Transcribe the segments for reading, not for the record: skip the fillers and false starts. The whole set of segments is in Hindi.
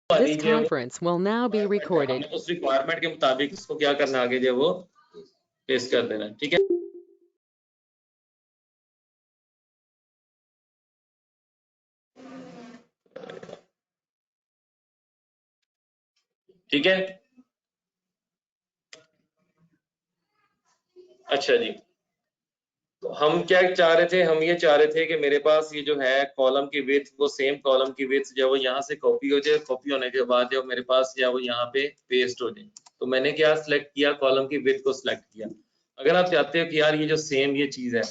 This conference will now be recorded. उस रिक्वायरमेंट के मुताबिक इसको क्या करना आगे जो वो पेश कर देना, ठीक है। ठीक है, अच्छा जी। तो हम क्या चाह रहे थे, हम ये चाह रहे थे कि मेरे पास ये जो है कॉलम की विड्थ, वो सेम कॉलम की विड्थ जो वो यहाँ से कॉपी हो जाए, कॉपी होने के बाद जो मेरे पास या वो यहाँ पे पेस्ट हो जाए। तो मैंने क्या सिलेक्ट किया, कॉलम की विड्थ को सिलेक्ट किया। अगर आप चाहते हो कि यार ये जो सेम ये चीज है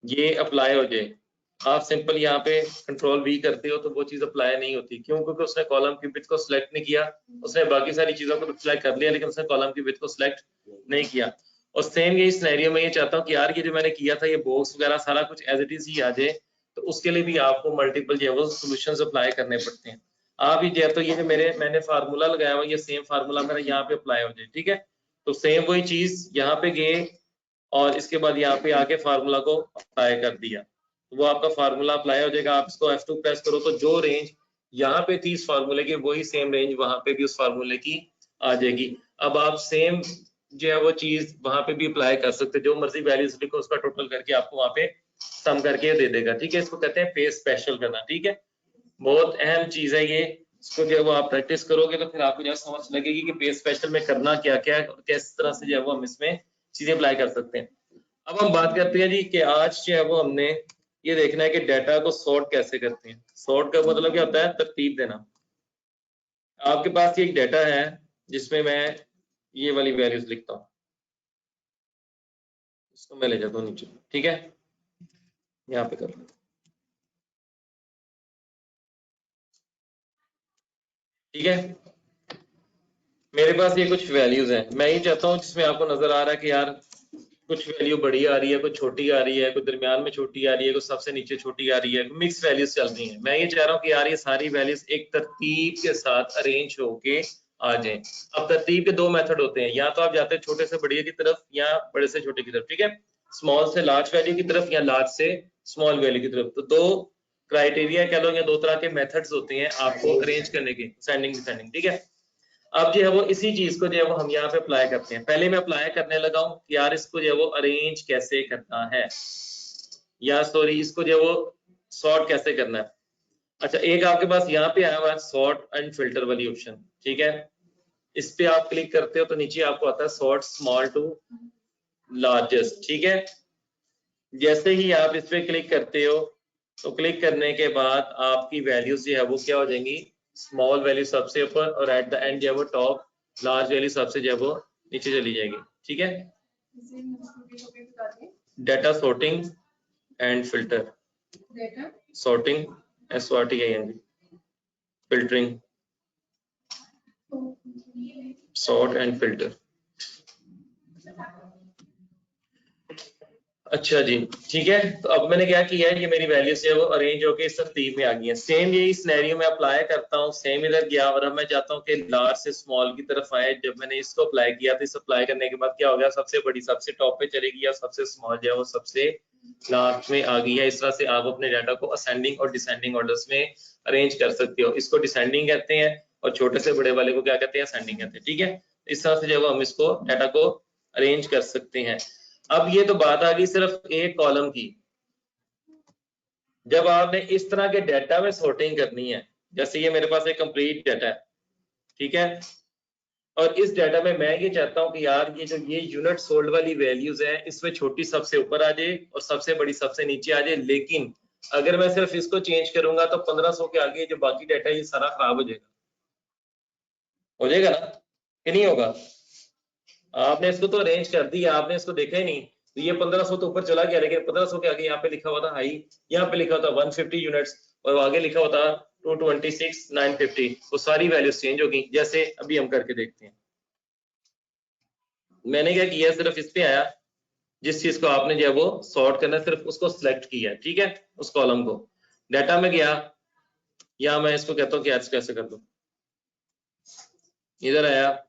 ये अप्लाई हो जाए, आप सिंपल यहाँ पे कंट्रोल वी करते हो तो वो चीज अप्लाई नहीं होती। क्यों? क्योंकि उसने कॉलम की विड्थ को सिलेक्ट नहीं किया, उसने बाकी सारी चीजों को सिलेक्ट कर लिया लेकिन उसने कॉलम की विड्थ को सिलेक्ट नहीं किया। और सेम यही सिनेरियो में ये चाहता हूँ कि यार ये जो मैंने किया था ये बॉक्स वगैरह सारा कुछ एज इट इज ही आ जाए, तो उसके लिए भी आपको मल्टीपल जो है वो सोल्यूशन अप्लाई करने पड़ते हैं। आप ही जो तो ये जो मैंने फार्मूला लगाया हुआ ये सेम फार्मूला मेरा यहाँ पे अप्लाई हो जाए, ठीक है। तो सेम वही चीज यहाँ पे गए और इसके बाद यहाँ पे आके फार्मूला को अप्लाई कर दिया, तो वो आपका फार्मूला अप्लाई हो जाएगा। आप इसको F2 प्रेस करो तो जो रेंज यहाँ पे थी इस फार्मूले की वही सेम रेंज वहां पे भी उस फार्मूले की आ जाएगी। अब आप सेम जो है वो चीज वहां पे भी अप्लाई कर सकते, जो मर्जी वैल्यूज लिखो उसका टोटल करके आपको वहां पे सम करके दे देगा, ठीक है। इसको कहते हैं पेज स्पेशल करना, ठीक है। बहुत अहम चीज है ये, इसको जो है वो आप प्रैक्टिस करोगे तो फिर आपको जो समझ लगेगी कि पेज स्पेशल में करना क्या क्या है और किस तरह से जो है वो हम इसमें चीजें अप्लाई कर सकते हैं। अब हम बात करते हैं जी कि आज जो है वो हमने ये देखना है कि डाटा को सॉर्ट कैसे करते हैं। सॉर्ट का मतलब क्या होता है? तरतीब देना। आपके पास ये एक डाटा है जिसमें मैं ये वाली वैल्यूज लिखता हूँ, इसको मैं ले जाता हूँ नीचे, ठीक है। यहाँ पे कर लो, ठीक है। मेरे पास ये कुछ वैल्यूज हैं, मैं ये चाहता हूँ जिसमें आपको नजर आ रहा है कि यार कुछ वैल्यू बड़ी आ रही है, कुछ छोटी आ रही है, कुछ दरमियान में छोटी आ रही है, कुछ सबसे नीचे छोटी आ रही है, मिक्स वैल्यूज चल रही हैं। मैं ये चाह रहा हूँ कि यार ये सारी वैल्यूज एक तरतीब के साथ अरेंज होके आ जाएं। अब तरतीब के दो मेथड होते हैं, या तो आप जाते हैं छोटे से बड़े की तरफ या बड़े से छोटे की तरफ, ठीक है। स्मॉल से लार्ज वैल्यू की तरफ या लार्ज से स्मॉल वैल्यू की तरफ। तो दो क्राइटेरिया कह लो या दो तरह के मेथड्स होते हैं आपको अरेंज करने के, असेंडिंग डिसेंडिंग, ठीक है। अब जो है वो इसी चीज को जो है वो हम यहाँ पे अप्लाई करते हैं। पहले मैं अप्लाई करने लगा हूँ कि यार इसको जो है वो अरेंज कैसे करना है, या सॉरी इसको जो है वो सॉर्ट कैसे करना है। अच्छा, एक आपके पास यहाँ पे आया हुआ है सॉर्ट एंड फिल्टर वाली ऑप्शन, ठीक है। इस पे आप क्लिक करते हो तो नीचे आपको आता है सॉर्ट स्मॉल टू लार्जेस्ट, ठीक है। जैसे ही आप इस पे क्लिक करते हो तो क्लिक करने के बाद आपकी वैल्यूज जो है वो क्या हो जाएंगी, स्मॉल वैल्यू सबसे ऊपर और एट द एंड जो है वो टॉप लार्ज वैल्यू सबसे जो है वो नीचे चली जाएगी, ठीक है। Data sorting and filter, sorting SORTING, filtering, sort and filter. अच्छा जी, ठीक है। तो अब मैंने क्या किया है, ये मेरी वैल्यूज है वो अरेंज होके इस तरतीब में आ गई है। सेम यही सिनेरियो में अप्लाई करता हूँ, सेम इधर गया और अब मैं चाहता हूँ कि लार्ज से स्मॉल की तरफ आए। जब मैंने इसको अप्लाई किया तो इस अप्लाई करने के बाद क्या हो गया, सबसे बड़ी सबसे टॉप पे चलेगी और सबसे स्मॉल जो है वो सबसे लास्ट में आ गई है। इस तरह से आप अपने डाटा को असेंडिंग और डिसेंडिंग ऑर्डर्स में अरेंज कर सकते हो। इसको डिसेंडिंग कहते हैं और छोटे से बड़े वाले को क्या कहते हैं, असेंडिंग कहते हैं, ठीक है। इस तरह से जो है हम इसको डाटा को अरेंज कर सकते हैं। अब ये तो बात आ गई सिर्फ एक कॉलम की। जब आपने इस तरह के डाटा में सॉर्टिंग करनी है, जैसे ये मेरे पास एक कंप्लीट डाटा है, ठीक है। और इस डाटा में मैं ये चाहता हूं कि यार ये जो ये यूनिट सोल्ड वाली वैल्यूज है इसमें छोटी सबसे ऊपर आ जाए और सबसे बड़ी सबसे नीचे आ जाए। लेकिन अगर मैं सिर्फ इसको चेंज करूंगा तो 1500 के आगे जो बाकी डाटा है ये सारा खराब हो जाएगा ना कि नहीं होगा। आपने इसको तो अरेंज कर दिया, आपने इसको देखा ही नहीं, तो ये 1500 तो ऊपर चला गया, लेकिन 1500 के आगे यहाँ पे लिखा हुआ था हाई, यहाँ पे लिखा था 150 यूनिट्स और आगे लिखा हुआ था 226,950। वो सारी वैल्यूज चेंज होगी, जैसे अभी हम करके देखते हैं। मैंने क्या किया, सिर्फ इस पे आया, जिस चीज को आपने जो है वो सॉर्ट करना है सिर्फ उसको सिलेक्ट किया, ठीक है। उस कॉलम को डाटा में गया, या मैं इसको कहता हूँ कि कैसे कर दो, इधर आया,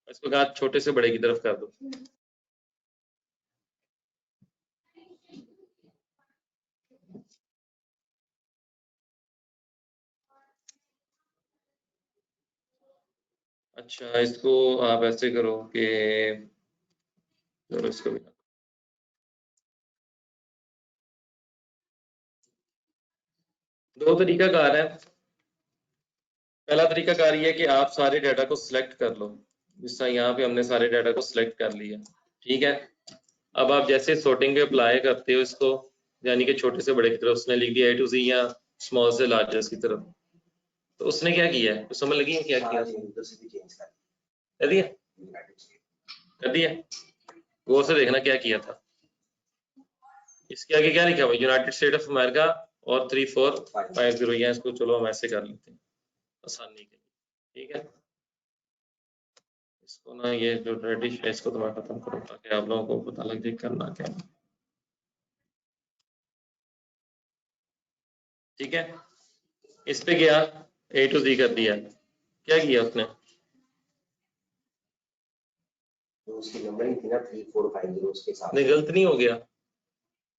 इसको कहा छोटे से बड़े की तरफ कर दो। अच्छा, इसको आप ऐसे करो कि चलो इसको भी दो तरीकाकार है। पहला तरीकाकार ये है कि आप सारे डाटा को सिलेक्ट कर लो, जिस तरह यहाँ पे हमने सारे डाटा को सिलेक्ट कर लिया, ठीक है। अब आप जैसे सॉर्टिंग पे अप्लाई करते हो इसको, यानी कि छोटे से बड़े की तरफ उसने लिख दिया A to Z या स्मॉल से लार्जेस्ट की तरफ, तो उसने क्या किया है, तो समझ लगी है क्या किया, कर दिया, कर दिया। गौर से देखना क्या किया था। इसके आगे क्या लिखा हुआ, यूनाइटेड स्टेट ऑफ अमेरिका और 3450, या इसको चलो हम ऐसे कर लेते हैं आसानी के लिए, ठीक है। इसको ना ये जो रेडिश है इसको तो मैं खत्म करूँ ताकि आप लोगों को पता लग जाए करना क्या है, ठीक है। इस पे गया A to Z कर दिया, क्या किया उसने, तो उसकी नंबरिंग थी ना 3450 उसके साथ। नहीं गलत नहीं हो गया,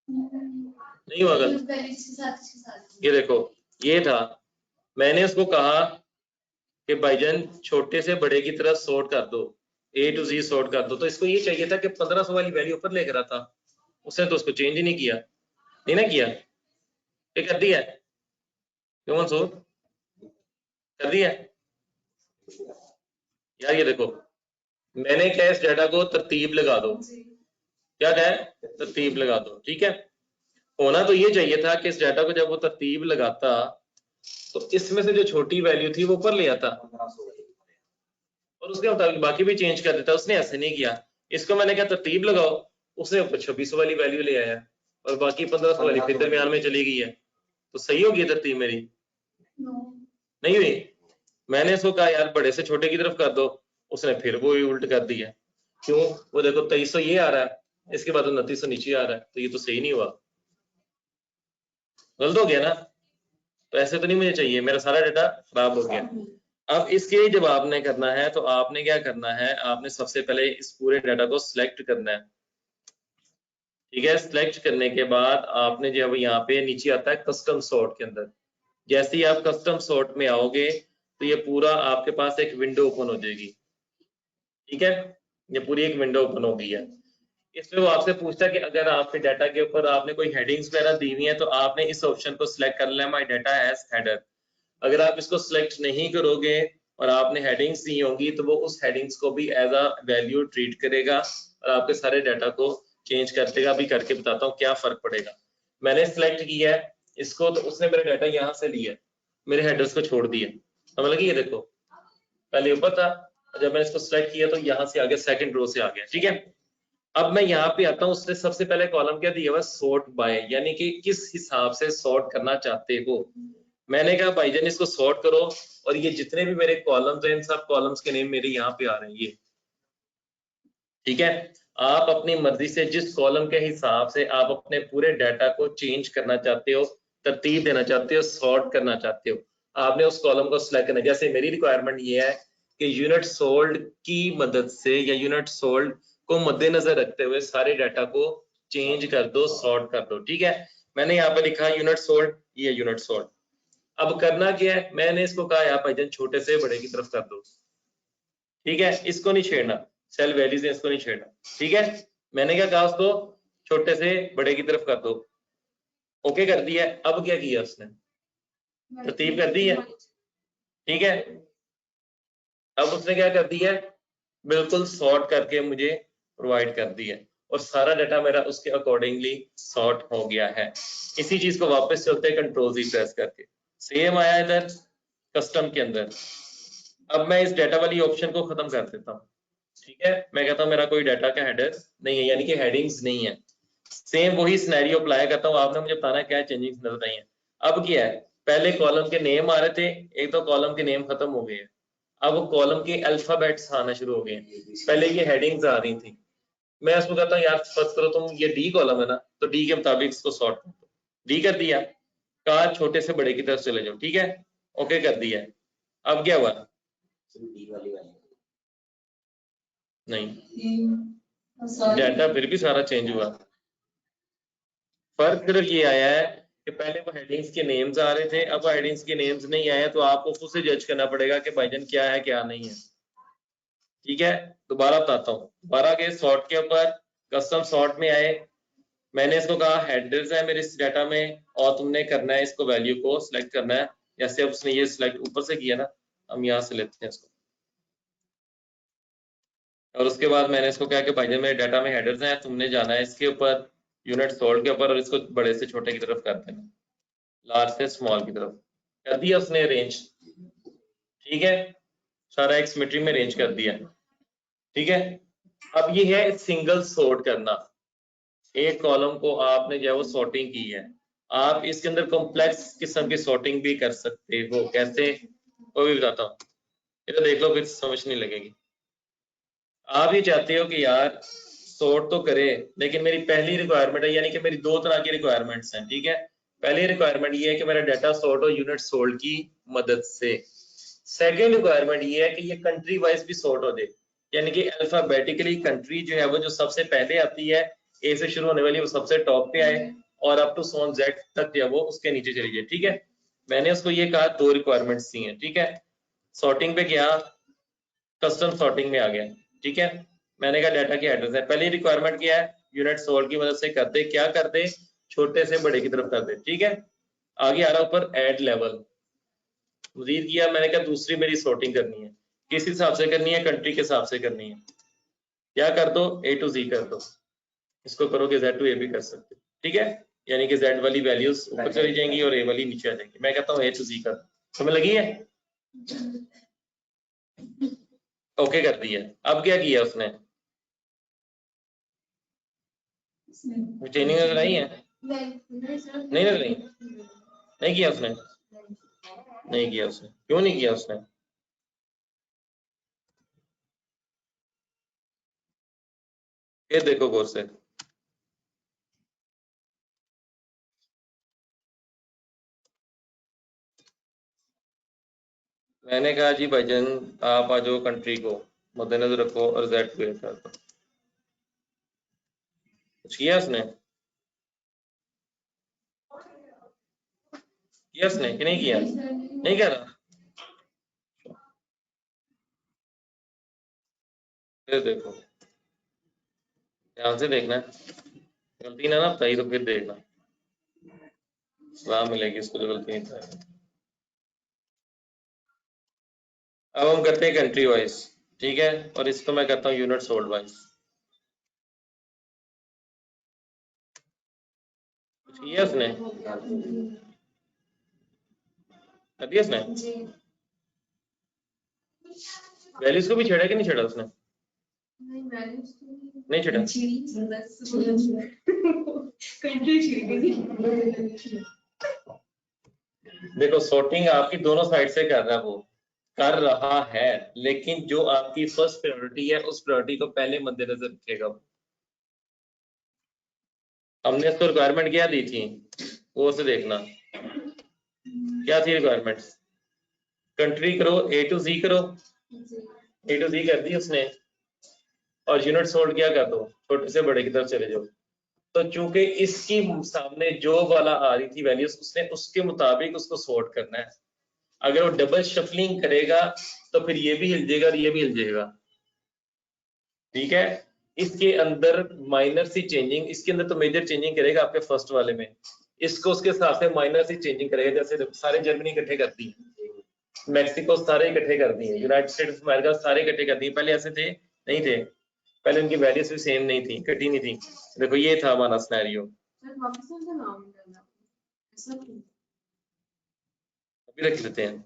नहीं हुआ गलत। ये देखो ये था, मैंने उसको कहा कि भाईजान छोटे से बड़े की तरफ सॉर्ट कर दो, A to Z सॉर्ट कर दो, तो इसको ये चाहिए था कि 1500 वाली वैल्यू ऊपर लेकर आता, उसने तो उसको चेंज ही नहीं किया, नहीं ना किया, ये कर दिया क्यों मंसूर, कर दिया यार। ये देखो मैंने क्या इस डाटा को तरतीब लगा दो, क्या कहा है, तरतीब लगा दो, ठीक है। होना तो ये चाहिए था कि इस डाटा को जब वो तरतीब लगाता तो इसमें से जो छोटी वैल्यू थी वो ऊपर ले आता और उसके मुताबिक बाकी भी चेंज कर देता, उसने ऐसे नहीं किया। इसको मैंने क्या तरतीब लगाओ, उसने 2600 वाली वैल्यू ले आया और बाकी 1500 वाली फिर दरमियान में चली गई है, तो सही होगी तरतीब मेरी, नहीं हुई। मैंने इसको कहा यार बड़े से छोटे की तरफ कर दो, उसने फिर वो उल्ट कर दिया, क्यों, वो देखो 2300 ये आ रहा है, इसके बाद 2900 नीचे आ रहा है, तो ये तो सही नहीं हुआ, गलत हो गया ना। तो ऐसे तो नहीं मुझे चाहिए, मेरा सारा डाटा खराब हो गया। अब इसके लिए जब आपने करना है तो आपने क्या करना है, आपने सबसे पहले इस पूरे डाटा को सिलेक्ट करना है, ठीक है। सिलेक्ट करने के बाद आपने जो है यहाँ पे नीचे आता है कस्टम सॉर्ट के अंदर, जैसे ही आप कस्टम सॉर्ट में आओगे तो ये पूरा आपके पास एक विंडो ओपन हो जाएगी, ठीक है। ये पूरी एक विंडो ओपन हो गई है। इसमें वो आपसे पूछता है कि अगर आपके डाटा के ऊपर आपने कोई हेडिंग्स वगैरह दी हुई है तो आपने इस ऑप्शन को सिलेक्ट कर लेना, माय डाटा हैज हेडर। अगर आप इसको सिलेक्ट नहीं करोगे और आपने हेडिंग्स दी होंगी तो वो उस हेडिंग्स को भी एज अ वैल्यू ट्रीट करेगा और आपके सारे डाटा को चेंज कर देगा। अभी करके बताता हूँ क्या फर्क पड़ेगा। मैंने सिलेक्ट किया है इसको, तो उसने मेरे डाटा यहाँ से लिया, मेरे हेडर्स को छोड़ दिया, समझ लगी। ये देखो पहले ऊपर था, जब मैंने इसको सिलेक्ट किया तो यहाँ से आगे सेकंड रो से आ गया, ठीक है। अब मैं यहाँ पे आता हूँ, उसने सबसे पहले कॉलम क्या दिया हुआ, सॉर्ट बाय, यानी कि किस हिसाब से सॉर्ट करना चाहते हो। मैंने कहा भाईजान इसको सॉर्ट करो और ये जितने भी मेरे कॉलम्स हैं इन सब कॉलम्स के नेम मेरे यहाँ पे आ रहे हैं ये, ठीक है। आप अपनी मर्जी से जिस कॉलम के हिसाब से आप अपने पूरे डाटा को चेंज करना चाहते हो, तरतीब देना चाहते हो, सॉर्ट करना चाहते हो, आपने उस कॉलम को सिलेक्ट करना। जैसे मेरी रिक्वायरमेंट ये है कि यूनिट सोल्ड की मदद से या यूनिट सोल्ड को मद्देनजर रखते हुए सारे डाटा को चेंज कर दो, सॉर्ट कर दो, ठीक है। मैंने यहाँ पे लिखा यूनिट सोल्ड, ये यूनिट सोल्ड। अब करना क्या है, मैंने इसको कहा यार भाईजान छोटे से बड़े की तरफ कर दो, ठीक है। इसको नहीं छेड़ना, सेल वैल्यूज है इसको नहीं छेड़ना, ठीक है। मैंने क्या कहा उसको छोटे से बड़े की तरफ कर दो, ओके कर दिया। अब क्या किया उसने, तरतीब कर दी है, ठीक है। अब उसने क्या कर दिया, बिल्कुल सॉर्ट करके मुझे प्रोवाइड कर दिया और सारा डाटा मेरा उसके अकॉर्डिंगली सॉर्ट हो गया है। इसी चीज को वापस चलते हैं कंट्रोल Z प्रेस करके, सेम आया इधर कस्टम के अंदर। अब मैं इस डाटा वाली ऑप्शन को खत्म कर देता हूँ, ठीक है। मैं कहता हूँ मेरा कोई डाटा का हेडर नहीं है, यानी कि हेडिंग्स नहीं है। सेम वही सिनेरियो अप्लाई करता हूँ, आपने मुझे बताना क्या चेंजिंग्स नजर आई है। अब क्या है, पहले कॉलम के नेम आ रहे थे, एक तो कॉलम के नेम खत्म हो गए हैं, अब कॉलम के अल्फाबेट्स आना शुरू हो गए हैं। पहले ये हेडिंग्स आ रही थी, मैं उसको कहता हूँ यार फर्स्ट करो तुम, ये डी कॉलम है ना, तो डी के मुताबिक इसको सॉर्ट कर दो, डी कर दिया, कहा छोटे से बड़े की तरफ चले जाओ, ठीक है, ओके कर दिया। अब क्या हुआ, नहीं डाटा फिर भी सारा चेंज हुआ। फर्क सिर्फ ये आया है कि पहले वो हेडिंग्स के नेम्स आ रहे थे, अब हेडिंग्स के नेम्स नहीं आए, तो आपको खुद से जज करना पड़ेगा कि भाईजान क्या है क्या नहीं है। ठीक है, दोबारा बताता हूँ। दोबारा के सॉर्ट के ऊपर कस्टम सॉर्ट में आए, मैंने इसको कहा हेडर्स है मेरे इस डाटा में, और तुमने करना है इसको वैल्यू को सिलेक्ट करना है। जैसे अब उसने ये सिलेक्ट ऊपर से किया ना, हम यहाँ से लेते हैं इसको, और उसके बाद मैंने इसको कहा कि भाई मेरे डाटा में हेडर्स हैं, तुमने जाना है इसके ऊपर यूनिट सोल्ड के ऊपर, और इसको बड़े से छोटे की तरफ कर देना, लार्ज से स्मॉल की तरफ कर दिया उसने रेंज। ठीक है, सारा एक सिमेट्री में रेंज कर दिया। ठीक है, अब ये है सिंगल सॉर्ट करना। एक कॉलम को आपने जो है वो सॉर्टिंग की है, आप इसके अंदर कॉम्प्लेक्स किस्म की सॉर्टिंग भी कर सकते हो। कैसे, वो भी बताता हूँ, ये तो देख लो फिर समझ नहीं लगेगी। आप ये चाहते हो कि यार सॉर्ट तो करे, लेकिन मेरी पहली रिक्वायरमेंट है, यानी कि मेरी दो तरह की रिक्वायरमेंट्स हैं। ठीक है, पहली रिक्वायरमेंट ये है कि मेरा डाटा सॉर्ट हो यूनिट सोल्ड की मदद से। सेकेंड रिक्वायरमेंट ये है कि ये कंट्री वाइज भी सॉर्ट हो जाए, यानी कि अल्फाबेटिकली कंट्री जो है वो जो सबसे पहले आती है, ए से शुरू होने वाली, वो सबसे टॉप पे आए, और अप टू सोन जेड तक जो है वो उसके नीचे चली जाए। ठीक है, मैंने उसको ये कहा दो रिक्वायरमेंट्स दी हैं। ठीक है, सॉर्टिंग पे गया, कस्टम सॉर्टिंग में आ गया। ठीक है, मैंने कहा डाटा की एड्रेस है, पहली रिक्वायरमेंट क्या है, यूनिट सोल्ड की मदद से कर दे। क्या कर दे, छोटे से बड़े की तरफ कर दे। ठीक है, आगे आ रहा ऊपर ऐड लेवल, मजीद किया, मैंने कहा दूसरी मेरी सॉर्टिंग करनी है, किस हिसाब से करनी है, कंट्री के हिसाब से करनी है। क्या कर दो, ए टू जी कर दो, इसको करोगे जेड टू ए भी कर सकते हो। ठीक है, यानी कि जेड वाली वैल्यूज ऊपर चली जाएंगी और ए वाली नीचे आ जाएंगी। मैं कहता हूँ ए टू जी कर, समझ लगी है? ओके कर दिया। अब क्या किया उसने, ट्रेनिंग नजर आई है? नहीं नजर आई, नहीं किया उसने, नहीं किया उसने, क्यों नहीं किया उसने? फिर देखो गौर से, मैंने कहा जी भाईजान आप आ जाओ, कंट्री को मद्देनजर रखो और जेड पे कर दो। कुछ किया उसने, किया उसने कि नहीं किया? नहीं कर रहा, फिर देखो, ध्यान से देखना, गलती ना ना बताई तो फिर देखना सलाह मिलेगी इसको जो गलती नहीं बताएगा। अब हम करते हैं कंट्री वाइज। ठीक है, और इसको मैं करता हूँ यूनिट सोल्ड वाइज। कुछ किया उसने, कर दिया उसने, वैल्यूज को भी छेड़ा कि नहीं छेड़ा उसने? नहीं छेड़ा, देखो सॉर्टिंग आपकी दोनों साइड से कर रहा है, वो कर रहा है, लेकिन जो आपकी फर्स्ट प्रायोरिटी है उस प्रायोरिटी को पहले मद्देनजर रखेगा। हमने इसको रिक्वायरमेंट क्या दी थी, वो से देखना क्या थी रिक्वायरमेंट्स। कंट्री करो, ए टू जी करो, ए टू जी कर दी उसने, और यूनिट सोल्ड क्या कर दो, छोटे से बड़े की तरफ चले जाओ। तो चूंकि इसकी सामने जो वाला आ रही थी वैल्यूज, उसने उसके मुताबिक उसको सॉर्ट करना है। अगर वो डबल शफलिंग करेगा तो फिर ये भी हिल जाएगा और ये भी हिल जाएगा। ठीक है, इसके अंदर माइनर सी चेंजिंग, इसके अंदर तो मेजर चेंजिंग करेगा आपके फर्स्ट वाले में, इसको उसके हिसाब से माइनर सी चेंजिंग करेगा। जैसे सारे जर्मनी इकट्ठे करती है, मैक्सिको सारे इकट्ठे कर दिए, यूनाइटेड स्टेट्स ऑफ अमेरिका सारे इकट्ठे कर दिए। पहले ऐसे थे नहीं थे, पहले उनकी वैल्यूज भी सेम नहीं थी, कटी नहीं थी। देखो ये था हमारा सिनेरियो। अभी रख लेते हैं,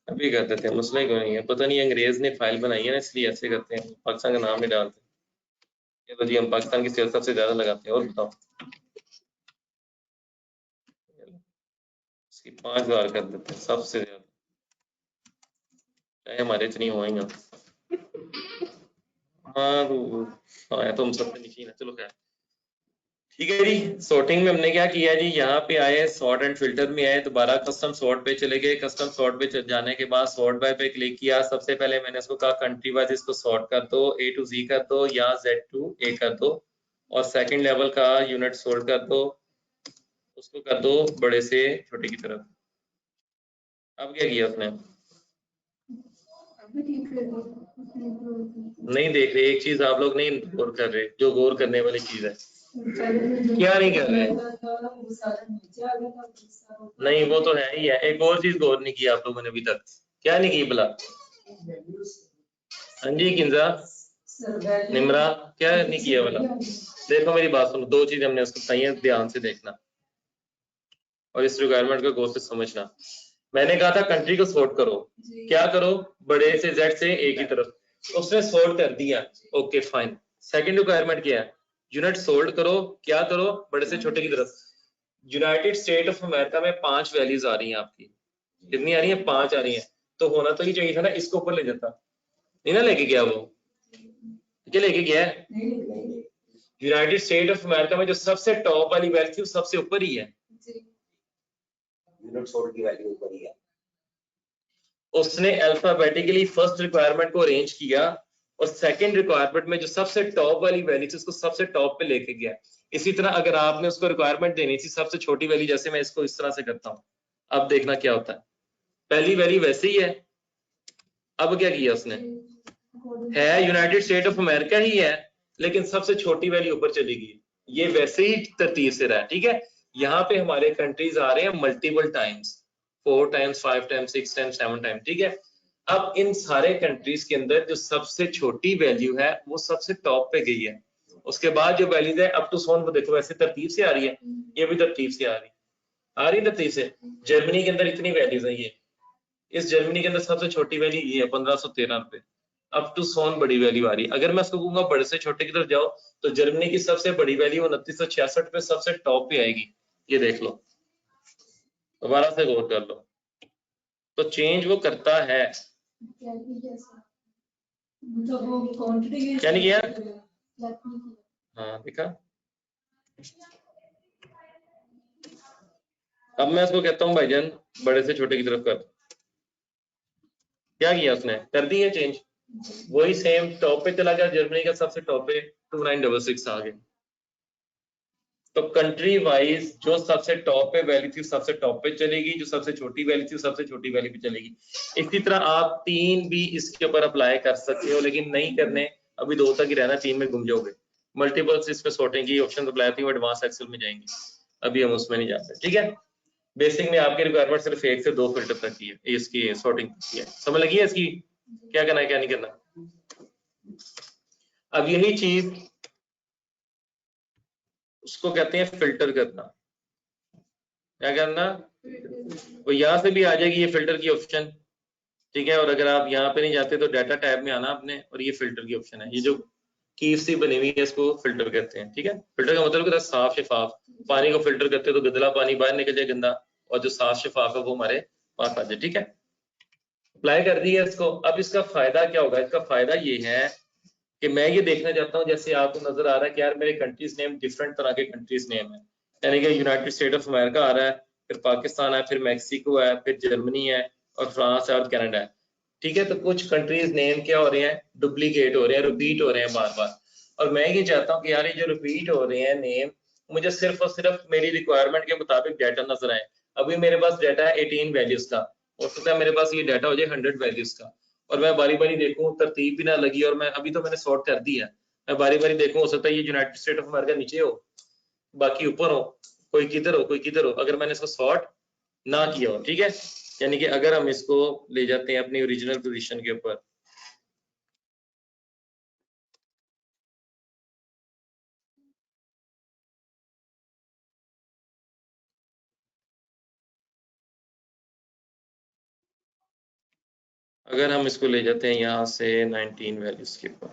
अभी कर देते हैं, मसला क्यों नहीं है। पता नहीं अंग्रेज ने फाइल बनाई है ना, इसलिए ऐसे करते हैं, पाकिस्तान का नाम नहीं डालते। चलो जी, हम पाकिस्तान की सेल सबसे ज्यादा लगाते हैं। और बताओ, इसकी 5000 कर देते हैं सबसे ज्यादा, चाहे हमारे इतनी हो ही ना। हाँ तो हम सबसे नीचे ही ना, चलो खैर। ठीक है जी, सॉर्टिंग में हमने क्या किया जी, यहाँ पे आए सॉर्ट एंड फिल्टर में आए, दोबारा कस्टम सॉर्ट पे चले गए। कस्टम सॉर्ट पे जाने के बाद सॉर्ट बाय पे क्लिक किया। सबसे पहले मैंने इसको कहा कंट्री वाइज इसको सॉर्ट कर दो, ए टू जी कर दो या जेड टू ए कर दो, और सेकंड लेवल का यूनिट सोल्ड कर दो, उसको कर दो बड़े से छोटे की तरफ। अब क्या किया उसने, नहीं देख रहे, एक चीज आप लोग नहीं गौर कर रहे, जो गौर करने वाली चीज है। क्या नहीं कर रहे? नहीं वो तो है ही है, एक और चीज गौर नहीं की आप लोगों ने अभी तक। क्या नहीं की भला? हाँ जी किंजा निमरा, क्या नहीं किया भला? देखो मेरी बात सुनो, दो चीज हमने उसको बताई है, ध्यान से देखना और इस रिक्वायरमेंट को गौर से समझना। मैंने कहा था कंट्री को सॉर्ट करो, क्या करो? बड़े से जेड से एक ही तरफ, उसने सॉर्ट कर दिया, ओके फाइन। सेकंड रिक्वायरमेंट क्या है? यूनिट सोल्ड करो, क्या करो? बड़े से छोटे की तरफ। यूनाइटेड स्टेट ऑफ अमेरिका में 5 वैल्यूज आ रही हैं आपकी, कितनी आ रही है? 5 आ रही है। तो होना तो ही चाहिए था ना, इसको ऊपर ले जाता, नहीं ना लेके गया वो, क्या लेके गया है? यूनाइटेड स्टेट ऑफ अमेरिका में जो सबसे टॉप वाली वैल्यू थी वो सबसे ऊपर ही है, यूनिट सोल्ड की वैल्यू ऊपर ही है। उसने अल्फाबेटिकली फर्स्ट रिक्वायरमेंट को अरेंज किया और सेकंड रिक्वायरमेंट में जो सबसे टॉप वाली वैल्यू थी उसको सबसे टॉप पे लेके गया। इसी तरह अगर आपने उसको रिक्वायरमेंट देनी थी सबसे छोटी वैल्यू, जैसे मैं इसको इस तरह से करता हूँ, अब देखना क्या होता है। पहली वैल्यू वैसे ही है, अब क्या किया उसने? है यूनाइटेड स्टेट ऑफ अमेरिका ही है, लेकिन सबसे छोटी वैल्यू ऊपर चली गई। ये वैसे ही तरतीब से रहा, ठीक है। यहाँ पे हमारे कंट्रीज आ रहे हैं multiple times, 4 times, 5 times, 6 times, 7 times, ठीक है। अब इन सारे कंट्रीज के अंदर जो सबसे छोटी वैल्यू है वो सबसे टॉप पे गई है। उसके बाद जो वैल्यूज है अप टू सोन, वो देखो वैसे तरतीब से आ रही है, ये भी तरतीब से आ रही तरतीब से। जर्मनी के अंदर इतनी वैल्यूज है, ये इस जर्मनी के अंदर सबसे छोटी वैल्यू ये है 1513 रुपए, अप टू सोन बड़ी वैल्यू आ रही है। अगर मैं उसको कहूंगा बड़े से छोटे की तरफ जाओ तो जर्मनी की सबसे बड़ी वैल्यू 2966 पे सबसे टॉप पे आएगी, ये देख लो, दोबारा से गौर कर लो। तो चेंज वो करता है, क्या नहीं किया? हाँ देखा। अब मैं उसको कहता हूँ भाईजान बड़े से छोटे की तरफ कर, क्या किया उसने? कर दी है चेंज, वही सेम टॉप पे चला गया, जर्मनी का सबसे टॉप पे 2966 आ गया। तो कंट्री वाइज जो सबसे टॉप पे वैल्यू थी सबसे टॉप पे चलेगी, जो सबसे छोटी वैल्यू थी सबसे छोटी वैल्यू पे चलेगी। इसी तरह आप 3 भी इसके ऊपर अप्लाई कर सकते हो, लेकिन नहीं करने, अभी 2 तक ही रहना, 3 में घूम जाओगे। मल्टीपल्स इस पे सॉर्टिंग की ऑप्शन अप्लाई थी, वो एडवांस एक्सेल में जाएंगे, अभी हम उसमें नहीं जाते, ठीक है। बेसिक में आपकी रिक्वायरमेंट सिर्फ 1 से 2 फिल्टर तक की है, इसकी सॉर्टिंग की है, समझ लगी है इसकी क्या करना है क्या नहीं करना। अब यही चीज उसको कहते हैं फिल्टर करना। क्या करना? वो यहां से भी आ जाएगी ये फिल्टर की ऑप्शन, ठीक है। और अगर आप यहाँ पे नहीं जाते तो डाटा टैब में आना आपने, और ये फिल्टर की ऑप्शन है, ये जो कीव सी बनी हुई है इसको फिल्टर कहते हैं, ठीक है। फिल्टर का मतलब होता है साफ शफाफ, पानी को फिल्टर करते हैं तो गंदला पानी बाहर निकल जाए गंदा, और जो साफ शफाफ है वो हमारे पास आ जाए, ठीक है। अप्लाई कर दिया इसको। अब इसका फायदा क्या होगा? इसका फायदा ये है कि मैं ये देखना चाहता हूँ, जैसे आपको नजर आ रहा है कि यार मेरे कंट्रीज नेम डिफरेंट तरह के कंट्रीज नेम है, यानी कि यूनाइटेड स्टेट ऑफ अमेरिका आ रहा है, फिर पाकिस्तान है, फिर मैक्सिको है, फिर जर्मनी है, और फ्रांस है, और कनाडा है, ठीक है। तो कुछ कंट्रीज नेम क्या हो रहे हैं? डुप्लीकेट हो रहे हैं, रिपीट हो रहे हैं बार बार। और मैं ये चाहता हूँ कि यार ये जो रिपीट हो रहे हैं नेम, मुझे सिर्फ और सिर्फ मेरी रिक्वायरमेंट के मुताबिक डाटा नजर आए। अभी मेरे पास डाटा है 18 वैल्यूज का, हो सकता है मेरे पास ये डाटा हो जाए 100 वैल्यूज का, और मैं बारी बारी देखूं तरतीब भी ना लगी, और मैं अभी तो मैंने सॉर्ट कर दिया, मैं बारी बारी देखूं, हो सकता है ये यूनाइटेड स्टेट ऑफ अमेरिका नीचे हो, बाकी ऊपर हो, कोई किधर हो कोई किधर हो, अगर मैंने इसको सॉर्ट ना किया हो, ठीक है। यानी कि अगर हम इसको ले जाते हैं अपनी ओरिजिनल पोजीशन के ऊपर, अगर हम इसको ले जाते हैं यहाँ से 19 वैल्यूज के ऊपर,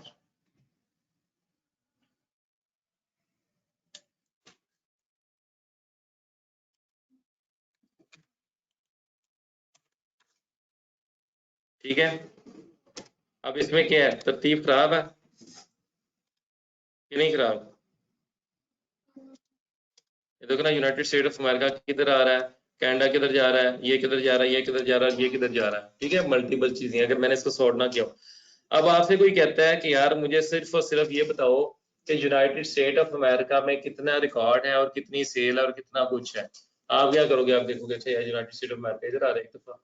ठीक है। अब इसमें क्या है? तरतीब खराब है कि नहीं खराब? ये देखो ना, यूनाइटेड स्टेट ऑफ अमेरिका किधर आ रहा है, कनाडा किधर जा रहा है, ये किधर जा रहा है, ये किधर जा रहा है, ये किधर जा रहा है, ठीक है। मल्टीपल चीजें अगर मैंने इसको सॉर्ट ना किया हो। अब आपसे कोई कहता है कि यार मुझे सिर्फ और सिर्फ ये बताओ कि यूनाइटेड स्टेट ऑफ अमेरिका में कितना रिकॉर्ड है और कितनी सेल है और कितना कुछ है, आप क्या करोगे? आप देखोगे अच्छा यार यूनाइटेड स्टेट ऑफ अमेरिका इधर आ रहा है एक दफा,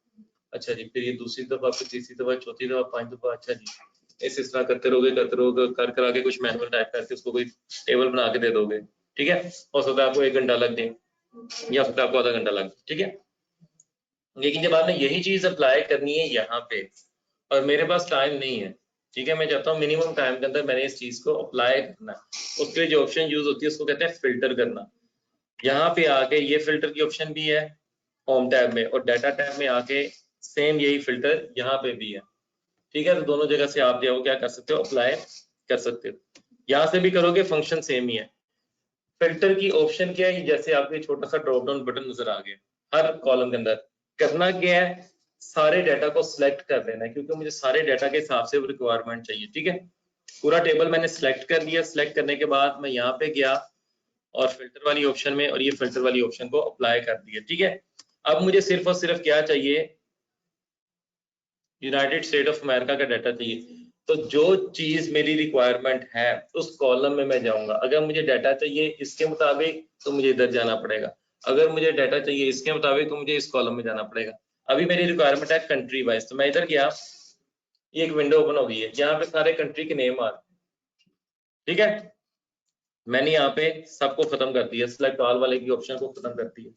अच्छा जी, फिर ये दूसरी दफा, फिर तीसरी दफा, चौथी दफा, 5 दफा। अच्छा जी, इस तरह करते रहोगे कर आगे कुछ मैनुअल टाइप करके उसको कोई टेबल बना के दे दोगे। ठीक है, हो सकता है आपको 1 घंटा लग जाए या फिर आपको आधा घंटा लग जाए। ठीक है, लेकिन जब आपने यही चीज अप्लाई करनी है यहाँ पे और मेरे पास टाइम नहीं है, ठीक है, मैं चाहता हूँ मिनिमम टाइम के अंदर मैंने इस चीज को अप्लाई करना, उसके लिए जो ऑप्शन यूज होती है उसको कहते हैं फिल्टर करना। यहाँ पे आके ये फिल्टर की ऑप्शन भी है होम टैब में, और डाटा टैब में आके सेम यही फिल्टर यहाँ पे भी है। ठीक है, तो दोनों जगह से आप जो क्या कर सकते हो, अप्लाई कर सकते हो। यहाँ से भी करोगे फंक्शन सेम ही है। फिल्टर की ऑप्शन क्या है, जैसे आपको छोटा सा ड्रॉप डाउन बटन नजर आ गया हर कॉलम के अंदर। करना क्या है, सारे डाटा को सिलेक्ट कर लेना है, क्योंकि मुझे सारे डाटा के हिसाब से रिक्वायरमेंट चाहिए। ठीक है, पूरा टेबल मैंने सिलेक्ट कर लिया। सिलेक्ट करने के बाद मैं यहाँ पे गया और फिल्टर वाली ऑप्शन में, और ये फिल्टर वाली ऑप्शन को अप्लाई कर दिया। ठीक है, अब मुझे सिर्फ और सिर्फ क्या चाहिए, यूनाइटेड स्टेट ऑफ अमेरिका का डाटा चाहिए। तो जो चीज मेरी रिक्वायरमेंट है उस कॉलम में मैं जाऊंगा। अगर मुझे डाटा चाहिए इसके मुताबिक तो मुझे इधर जाना पड़ेगा, अगर मुझे डाटा चाहिए इसके मुताबिक तो मुझे इस कॉलम में जाना पड़ेगा। अभी मेरी रिक्वायरमेंट है कंट्री वाइज, तो मैं इधर गया, ये एक विंडो ओपन हो गई है, यहाँ पे सारे कंट्री के नेम आ रहे हैं। ठीक है, मैंने यहाँ पे सबको खत्म कर दिया, सिलेक्ट ऑल वाले की ऑप्शन को खत्म कर दिया।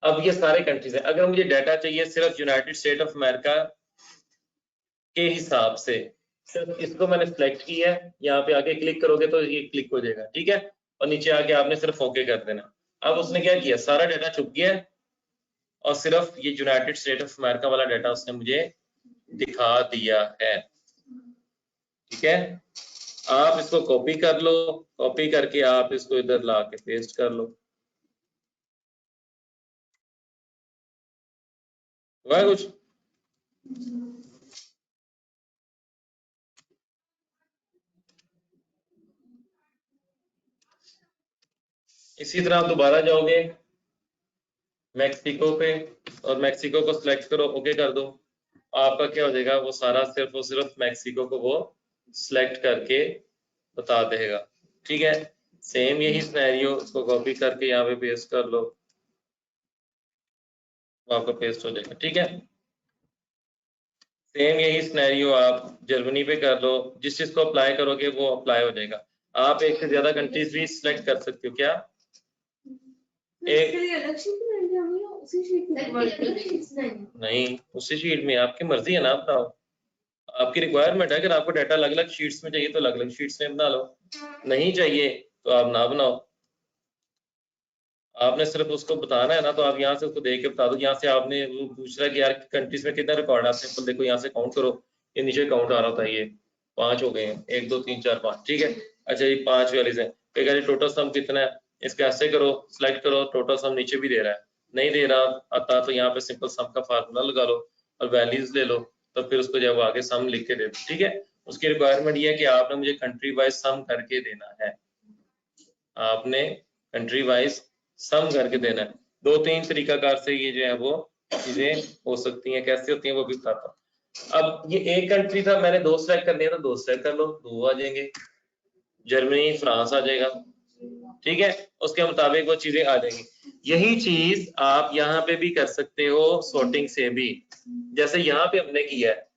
अब ये सारे कंट्रीज हैं। अगर मुझे डाटा चाहिए सिर्फ यूनाइटेड स्टेट ऑफ अमेरिका के हिसाब से, सिर्फ इसको मैंने सिलेक्ट किया है, यहाँ पे आके क्लिक करोगे तो ये क्लिक हो जाएगा। ठीक है, और नीचे आके आपने सिर्फ ओके कर देना। अब उसने क्या किया, सारा डाटा छुप गया और सिर्फ ये यूनाइटेड स्टेट ऑफ अमेरिका वाला डाटा उसने मुझे दिखा दिया है। ठीक है, आप इसको कॉपी कर लो, कॉपी करके आप इसको इधर ला के पेस्ट कर लो। हुआ कुछ? इसी तरह आप दोबारा जाओगे मैक्सिको पे और मैक्सिको को सिलेक्ट करो, ओके कर दो। आपका क्या हो जाएगा, वो सारा सिर्फ और सिर्फ मैक्सिको को वो सिलेक्ट करके बता देगा। ठीक है, सेम यही सिनेरियो, उसको कॉपी करके यहाँ पे पेस्ट कर लो, वो आपका पेस्ट हो जाएगा। ठीक है, सेम यही सिनेरियो आप जर्मनी पे कर लो, जिस चीज को अप्लाई करोगे वो अप्लाई हो जाएगा। आप एक से ज्यादा कंट्रीज भी सिलेक्ट कर सकते हो। क्या एक नहीं, उसी शीट में आपकी मर्जी है ना, बताओ आपकी रिक्वायरमेंट है। अगर आपको डाटा अलग अलग शीट्स में चाहिए तो अलग अलग शीट्स में बना लो, नहीं चाहिए तो आप ना बनाओ। आपने सिर्फ उसको बताना है ना, तो आप यहाँ से उसको देख के बता दो। यहाँ से आपने वो पूछ रहा है कि यार कंट्रीज में कितना रिकॉर्ड है, आप सिंपल देखो यहाँ से काउंट करो, ये नीचे काउंट आ रहा होता है, ये 5 हो गए हैं, 1 2 3 4 5। ठीक है, अच्छा ये 5 वैल्यूज है, टोटल सम कितना है, इसका ऐसे करो, सिलेक्ट करो, टोटल सम नीचे भी दे रहा है, नहीं दे रहा आता तो यहाँ पे सिंपल सम का फार्मूला लगा लो और वैल्यूज ले लो, तो फिर उसको जब आगे सम लिख के दे दो। ठीक है, उसकी रिक्वायरमेंट ये है कि आपने मुझे कंट्री वाइज सम करके देना है, आपने कंट्री वाइज सम करके देना है। 2-3 तरीकाकार से ये जो है वो चीजें हो सकती हैं, कैसे होती हैं वो भी बताता हूँ। अब ये एक कंट्री था, मैंने 2 सेलेक्ट करनी है तो 2 सेलेक्ट कर लो, 2 आ जाएंगे, जर्मनी फ्रांस आ जाएगा। ठीक है, उसके मुताबिक वो चीजें आ जाएंगी। यही चीज आप यहाँ पे भी कर सकते हो सॉर्टिंग से भी, जैसे यहाँ पे हमने किया है।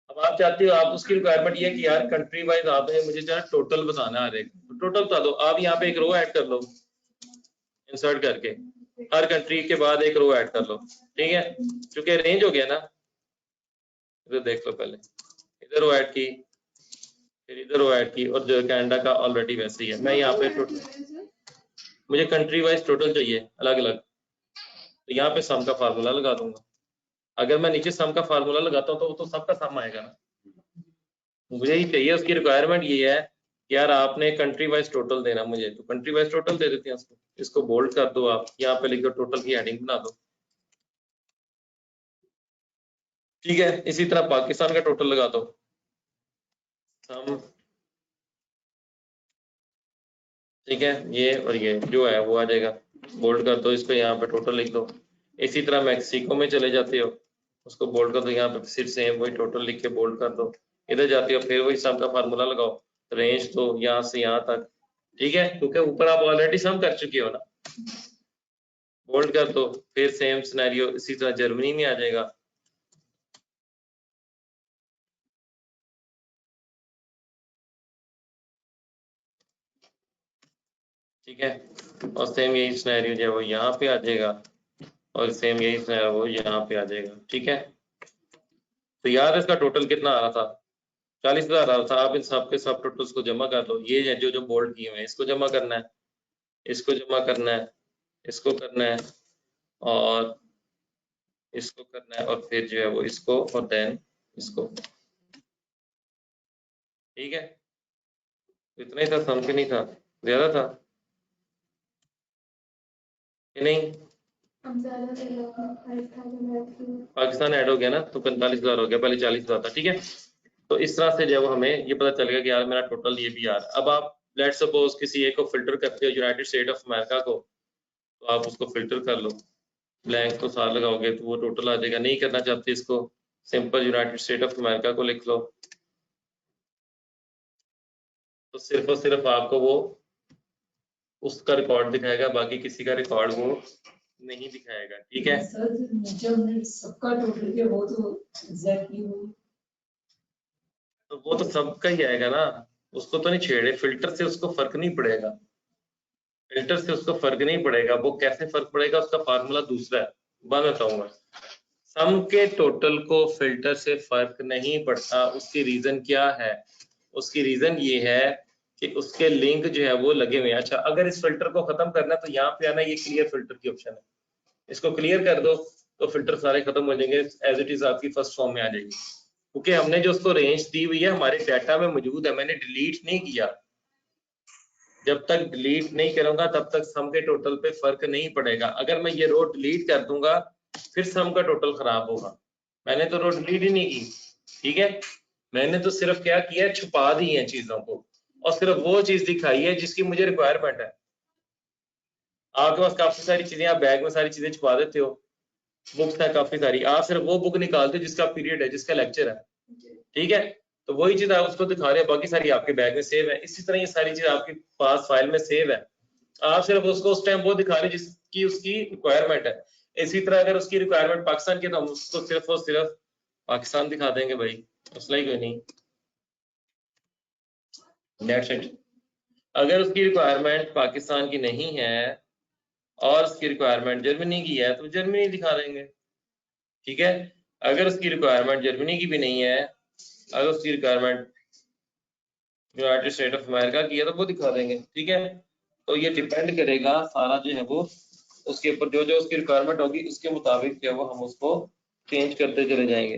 अब आप चाहते हो, आप उसकी रिक्वायरमेंट ये है कि यार कंट्री वाइज आपने मुझे जो है टोटल बताना है, हर एक टोटल बता दो। आप यहाँ पे एक रो ऐड कर लो, इंसर्ट करके हर कंट्री के बाद एक रो ऐड कर लो। ठीक है, क्योंकि रेंज हो गया ना, इधर देख लो, पहले इधर रो ऐड की, फिर इधर रो ऐड की, और जो कनाडा का ऑलरेडी वैसे ही है। मैं यहाँ पे मुझे कंट्री वाइज टोटल चाहिए अलग अलग, तो यहाँ पे सम का फार्मूला लगा दूंगा। अगर मैं नीचे सम का फार्मूला लगाता हूँ तो वो तो सबका सम आएगा ना, मुझे ही चाहिए। उसकी रिक्वायरमेंट ये है कि यार आपने कंट्री वाइज टोटल देना मुझे, तो कंट्री वाइज टोटल दे देते हैं उसको। इसको बोल्ड कर दो, आप यहाँ पे लिख दो, टोटल की हेडिंग बना दो। ठीक है, इसी तरह पाकिस्तान का टोटल लगा दो, सम। ठीक है, ये और ये जो है वो आ जाएगा, बोल्ड कर दो इसको, यहाँ पे टोटल लिख दो। इसी तरह मैक्सिको में चले जाते हो, उसको बोल्ड कर दो, यहाँ पे सिर्फ सेम वही टोटल लिख के बोल्ड कर दो। इधर जाते हो, फिर वही सम का फार्मूला लगाओ, रेंज तो यहाँ से यहाँ तक। ठीक है, क्योंकि ऊपर आप ऑलरेडी सम कर चुके हो ना, बोल्ड कर दो, फिर सेम सिनेरियो इसी तरह जर्मनी में आ जाएगा। ठीक है, और सेम यही सिनेरियो जो है वो यहाँ पे आ जाएगा, और सेम यही सिनेरियो वो यहाँ पे आ जाएगा। ठीक है, तो यार इसका टोटल कितना आ रहा था, 40,000 आ रहा था। आप इन सब के सब टोटल्स को जमा कर लो, ये है जो जो बोल्ड किए हुए हैं, इसको जमा करना है, इसको जमा करना है, इसको करना है, और इसको करना है, और फिर जो है वो इसको, और देन इसको। ठीक है, इतना ही था, सम के नहीं था, ज्यादा था कि नहीं? पाकिस्तान ऐड हो गया ना, तो 45,000 हो गया, पहले 40,000 था। ठीक है, तो इस तरह से जब हमें ये पता चल गया कि यार मेरा टोटल ये भी आ रहा है। अब आप लेट्स सपोज किसी एक को फिल्टर करते हो, यूनाइटेड स्टेट ऑफ अमेरिका को, तो आप उसको फिल्टर कर लो, ब्लैंक को साथ लगाओगे तो वो टोटल आ जाएगा। नहीं करना चाहते इसको, simple United state of America को लिख लो, तो सिर्फ और सिर्फ आपको वो उसका रिकॉर्ड दिखाएगा, बाकी किसी का रिकॉर्ड वो नहीं दिखाएगा। ठीक है सर, नीचे हमने सबका टोटल किया, वो तो एग्जैक्टली तो वो तो सबका ही आएगा ना, उसको तो नहीं छेड़े, फिल्टर से उसको फर्क नहीं पड़ेगा, फिल्टर से उसको फर्क नहीं पड़ेगा। वो कैसे फर्क पड़ेगा, उसका फार्मूला दूसरा है, बाद में बताऊंगा। सम के टोटल को फिल्टर से फर्क नहीं पड़ता, उसकी रीजन क्या है? उसकी रीजन ये है कि उसके लिंक जो है वो लगे हुए हैं। अच्छा, अगर इस फिल्टर को खत्म करना है तो यहाँ पे आना, ये क्लियर फिल्टर की ऑप्शन है, इसको क्लियर कर दो तो फिल्टर सारे खत्म हो जाएंगे, एज इट इज आपकी फर्स्ट फॉर्म में आ जाएगी। क्योंकि हमने जो उसको रेंज दी हुई है हमारे डाटा में मौजूद है, मैंने डिलीट नहीं किया। जब तक डिलीट नहीं करूंगा तब तक सम के टोटल पे फर्क नहीं पड़ेगा। अगर मैं ये रो डिलीट कर दूंगा फिर सम का टोटल खराब होगा। मैंने तो रो डिलीट ही नहीं की। ठीक है, मैंने तो सिर्फ क्या किया, छुपा दी है चीजों को, और सिर्फ वो चीज दिखाई है जिसकी मुझे रिक्वायरमेंट है। आपके पास काफी सारी चीजें, आप बैग में सारी चीजें छुपा देते हो, बुक्स है काफी सारी, आप सिर्फ वो बुक निकालते हो जिसका पीरियड है, जिसका लेक्चर है। ठीक है, तो वही चीज आप उसको दिखा रहे हैं, बाकी सारी आपके बैग में सेव है। इसी तरह ये सारी चीज आपके पास फाइल में सेव है, आप सिर्फ उसको उस टाइम वो दिखा रहे हैं जिसकी उसकी रिक्वायरमेंट है। इसी तरह अगर उसकी रिक्वायरमेंट पाकिस्तान की, तो हम उसको सिर्फ और सिर्फ पाकिस्तान दिखा देंगे भाई, मसला ही कोई नहीं। That's it. अगर उसकी रिक्वायरमेंट पाकिस्तान की नहीं है और उसकी रिक्वायरमेंट जर्मनी की है तो जर्मनी दिखा देंगे। ठीक है, अगर उसकी रिक्वायरमेंट जर्मनी की भी नहीं है, अगर उसकी requirement United state of America की है तो वो दिखा देंगे। ठीक है, तो ये डिपेंड करेगा सारा जो है वो उसके ऊपर, जो जो उसकी रिक्वायरमेंट होगी उसके मुताबिक जो है वो हम उसको चेंज करते चले जाएंगे।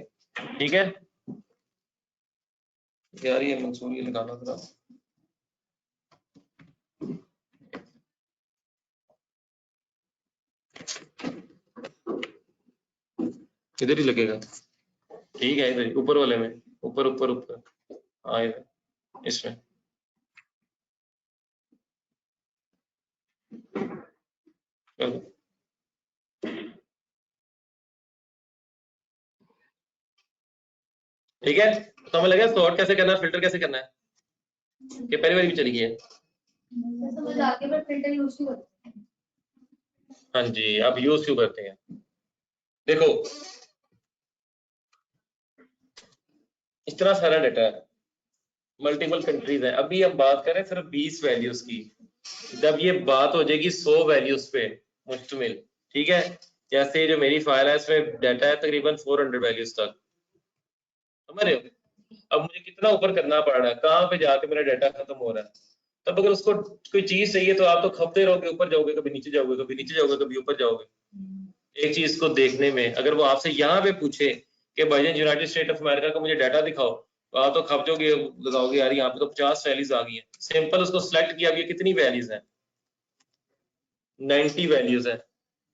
ठीक है यार, ये मंसूरी लगाना था, इधर ही लगेगा। ठीक है, इधर ऊपर वाले में, ऊपर ऊपर ऊपर, हाँ इधर इसमें। चलो ठीक है, तो हमें लगा सॉर्ट कैसे करना है, फिल्टर कैसे करना है, कि पहली बार भी चली गई है। समझ आ गया, पर फिल्टर यूज क्यों करते हैं? हाँ जी, आप यूज क्यों करते हैं? देखो इतना सारा डाटा है, मल्टीपल कंट्रीज है, अभी हम बात करें सिर्फ 20 वैल्यूज की, जब ये बात हो जाएगी 100 वैल्यूज पे मुश्तमिल। ठीक है, जैसे जो मेरी फाइल है इसमें डाटा है तकरीबन 400 वैल्यूज तक, समझ रहे हो? अब मुझे कितना ऊपर करना पड़ रहा है, कहाँ पे जाके मेरा डाटा खत्म हो रहा है। तब अगर उसको कोई चीज चाहिए तो आप तो खपते रहोगे, ऊपर जाओगे कभी नीचे जाओगे, कभी नीचे जाओगे कभी ऊपर जाओगे। एक चीज को देखने में अगर वो आपसे यहाँ पे पूछे कि भाईजान यूनाइटेड स्टेट ऑफ अमेरिका का मुझे डाटा दिखाओ, तो आप तो खप जाओगे, लगाओगे यार यहाँ पे तो 50 वैल्यूज आ गई हैं। सिंपल उसको सिलेक्ट किया, कितनी वैल्यूज हैं, 90 वैल्यूज है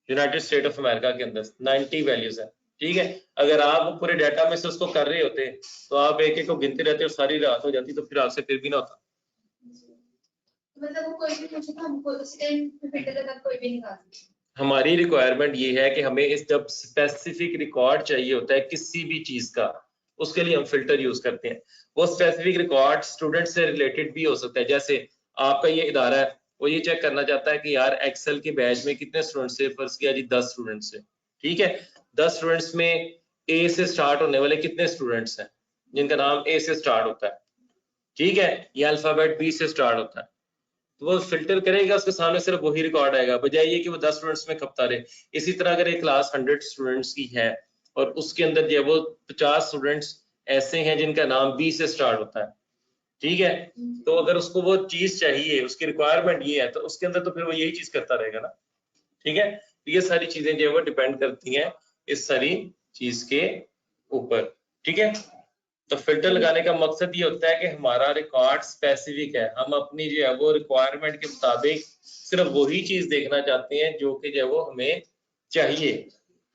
यूनाइटेड स्टेट ऑफ अमेरिका के अंदर, 90 वैल्यूज है। ठीक है, अगर आप पूरे डाटा में से उसको कर रहे होते तो आप एक एक को गिनते रहते और सारी रात हो जाती, तो फिर आपसे फिर भी ना होता। मतलब वो कोई भी पूछे तो हमको उस टाइम फिल्टर तक कोई भी नहीं निकाल सकता। हमारी रिक्वायरमेंट ये है कि हमें इस जब स्पेसिफिक रिकॉर्ड चाहिए होता है किसी भी चीज का, उसके लिए हम फिल्टर यूज करते हैं। वो स्पेसिफिक रिकॉर्ड स्टूडेंट से रिलेटेड भी हो सकता है, जैसे आपका ये इदारा है, वो ये चेक करना चाहता है कि यार एक्सेल के बैच में कितने स्टूडेंट्स थे, फर्ज किया जी 10 स्टूडेंट्स थे, ठीक है। 10 स्टूडेंट्स में ए से स्टार्ट होने वाले कितने स्टूडेंट्स हैं जिनका नाम ए से स्टार्ट होता है, ठीक है, ये अल्फाबेट बी से स्टार्ट होता है, तो वो फिल्टर करेगा, उसके सामने सिर्फ वही रिकॉर्ड आएगा, बजाय ये कि वो 10 स्टूडेंट्स में खपता रहे। इसी तरह अगर एक क्लास 100 स्टूडेंट्स की है और उसके अंदर जो है वो 50 स्टूडेंट्स ऐसे हैं जिनका नाम बी से स्टार्ट होता है, ठीक है, तो अगर उसको वो चीज चाहिए, उसकी रिक्वायरमेंट ये है, तो उसके अंदर तो फिर वो यही चीज करता रहेगा ना, ठीक है। तो ये सारी चीजें जो है वो डिपेंड करती हैं इस सारी चीज के ऊपर, ठीक है। तो फिल्टर लगाने का मकसद ये होता है कि हमारा रिकॉर्ड स्पेसिफिक है, हम अपनी जो है वो रिक्वायरमेंट के मुताबिक सिर्फ वही चीज देखना चाहते हैं जो कि जो है वो हमें चाहिए,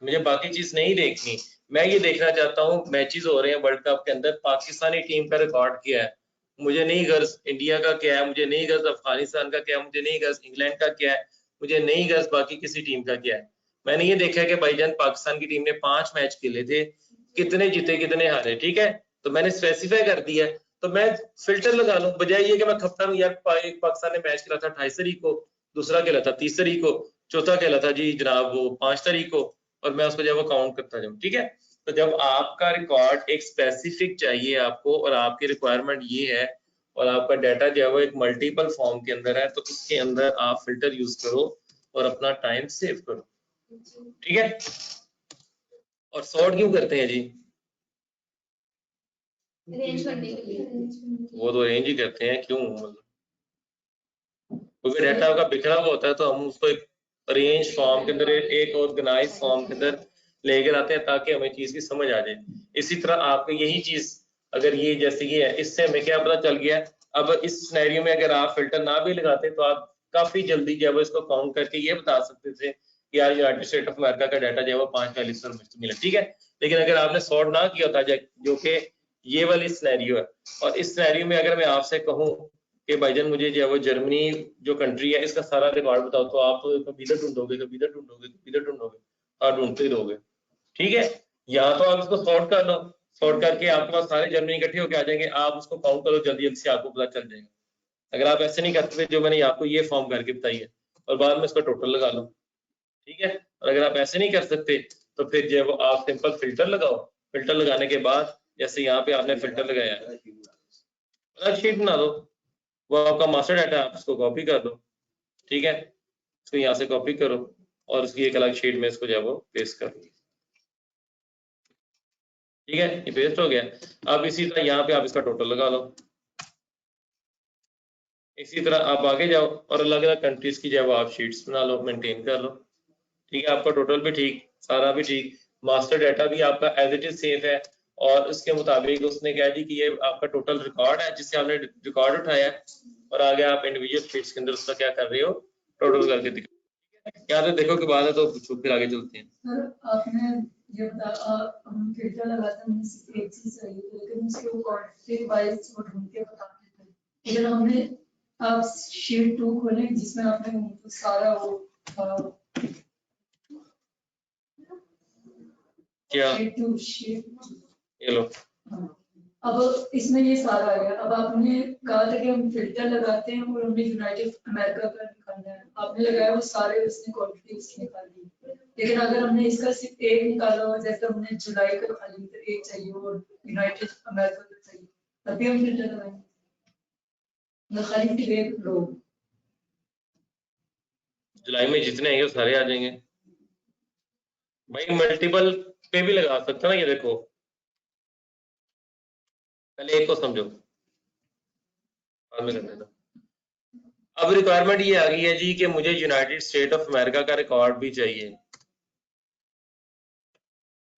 मुझे बाकी चीज नहीं देखनी। मैं ये देखना चाहता हूँ मैचेस हो रहे हैं वर्ल्ड कप के अंदर, पाकिस्तानी टीम का रिकॉर्ड क्या है, मुझे नहीं गर्ज इंडिया का क्या है, मुझे नहीं गर्ज अफगानिस्तान का क्या है, मुझे नहीं गर्ज इंग्लैंड का क्या है, मुझे नहीं गर्ज बाकी किसी टीम का क्या है। मैंने ये देखा है कि भाईजान पाकिस्तान की टीम ने 5 मैच खेले थे, कितने जीते कितने हारे, ठीक है, तो मैंने स्पेसिफाई कर दिया, तो मैं फिल्टर लगा लूं, बजाय ये कि मैं खपता हूं यार पाकिस्तान ने मैच खेला था 28 तारीख को, दूसरा खेला था 30 तारीख को, चौथा खेला था जी जनाब वो 5 तारीख को, और मैं उसको जब वो काउंट करता जाऊं, ठीक है। तो जब आपका रिकॉर्ड एक स्पेसिफिक चाहिए आपको और आपकी रिक्वायरमेंट ये है और आपका डाटा जो है वो एक मल्टीपल फॉर्म के अंदर है, तो उसके अंदर आप फिल्टर यूज करो और अपना टाइम सेव करो, ठीक है। और सॉर्ट क्यों करते हैं जी, अरेंज करने के लिए। वो तो अरेंज ही करते हैं, क्यों, मतलब क्योंकि डाटा का बिखरा हुआ होता है, तो हम उसको एक अरेंज फॉर्म के अंदर, एक ऑर्गेनाइज फॉर्म के अंदर लेकर आते हैं ताकि हमें चीज की समझ आ जाए। इसी तरह आपको यही चीज अगर ये जैसे ये है, इससे हमें क्या पता चल गया, अब इस सिनेरियो में अगर आप फिल्टर ना भी लगाते तो आप काफी जल्दी जो है इसको काउंट करके ये बता सकते थे कि यार यूनाइटेड स्टेट ऑफ अमेरिका का डाटा जो है वो 5 पर मिला, ठीक है। लेकिन अगर आपने सॉर्ट ना किया होता जो कि ये वाली सिनेरियो है, और इस सिनेरियो में अगर मैं आपसे कहूँ कि भाईजान मुझे जो है वो जर्मनी जो कंट्री है इसका सारा रिकॉर्ड बताओ, तो आप कभी इधर ढूंढोगे, कभी इधर ढूंढोगे, कभी इधर ढूंढोगे, आप ढूंढते ही रहोगे, ठीक है। या तो आप इसको सॉर्ट कर लो, सॉर्ट करके आपके पास सारे जर्मनी इकट्ठे होकर आ जाएंगे, आप उसको काउंट करो, जल्दी जल्दी से आपको पता चल जाएगा। अगर आप ऐसे नहीं करते जो मैंने आपको ये फॉर्म करके बताई है, और बाद में इसका टोटल लगा लो, ठीक है। और अगर आप ऐसे नहीं कर सकते तो फिर जो है वो आप सिंपल फिल्टर लगाओ, फिल्टर लगाने के बाद जैसे यहाँ पे आपने फिल्टर लगाया है, अलग शीट बना दो, वो आपका मास्टर डाटा, आप उसको कॉपी कर दो, ठीक है, इसको यहाँ से कॉपी करो और उसकी एक अलग शीट में इसको जो है वो पेस्ट कर दो, ठीक है, ये पेस्ट हो गया। अब इसी तरह यहाँ पे आप इसका टोटल लगा लो, इसी तरह आप आगे जाओ और अलग अलग कंट्रीज की जो है वो आप शीट्स बना लो, मेंटेन कर लो, ठीक है। आपका टोटल भी ठीक, सारा भी ठीक, मास्टर डाटा भी आपका एज इट इज सेफ है, और उसके मुताबिक उसने कहा जी कि ये आपका टोटल रिकॉर्ड है जिससे आपने रिकॉर्ड उठाया है, और आगे आप इंडिविजुअल शीट्स के अंदर उसका क्या कर रहे हो, टोटल करके दिखा। यहाँ तो देखो के बाद है तो फिर आगे चलते हैं। सर आपने ये बताया हम फिल्टर लगाते हैं, हमें सिर्फ एक चीज चाहिए थी, लेकिन उसके वो क्वांटिटी वाइज वो ढूंढ के बताते थे। लेकिन हमने आप शीट 2 खोले जिसमें आपने उनको सारा वो क्या शीट 2 शीट ये लो, अब इसमें ये सारा आ गया। अब आपने कहा था कि हम फिल्टर लगाते हैं और हमें यूनाइटेड अमेरिका का निकालना है, आपने लगाया वो सारे उसने क्वांटिटी उसकी निकाल दी। लेकिन अगर हमने इसका सिर्फ एक निकाला हो, जैसे हमने जुलाई का खाली तो एक चाहिए और यूनाइटेड अमेरिका का चाहिए, तभी हम फिल्टर लगाएंगे ना, खाली फिर एक लोग। जुलाई में जितने आएंगे वो सारे आ जाएंगे भाई, मल्टीपल पे भी लगा सकते ना, ये देखो पहले एक को समझो, बाद में करने दो। अब रिक्वायरमेंट ये आ गई है जी कि मुझे यूनाइटेड स्टेट ऑफ अमेरिका का रिकॉर्ड भी चाहिए,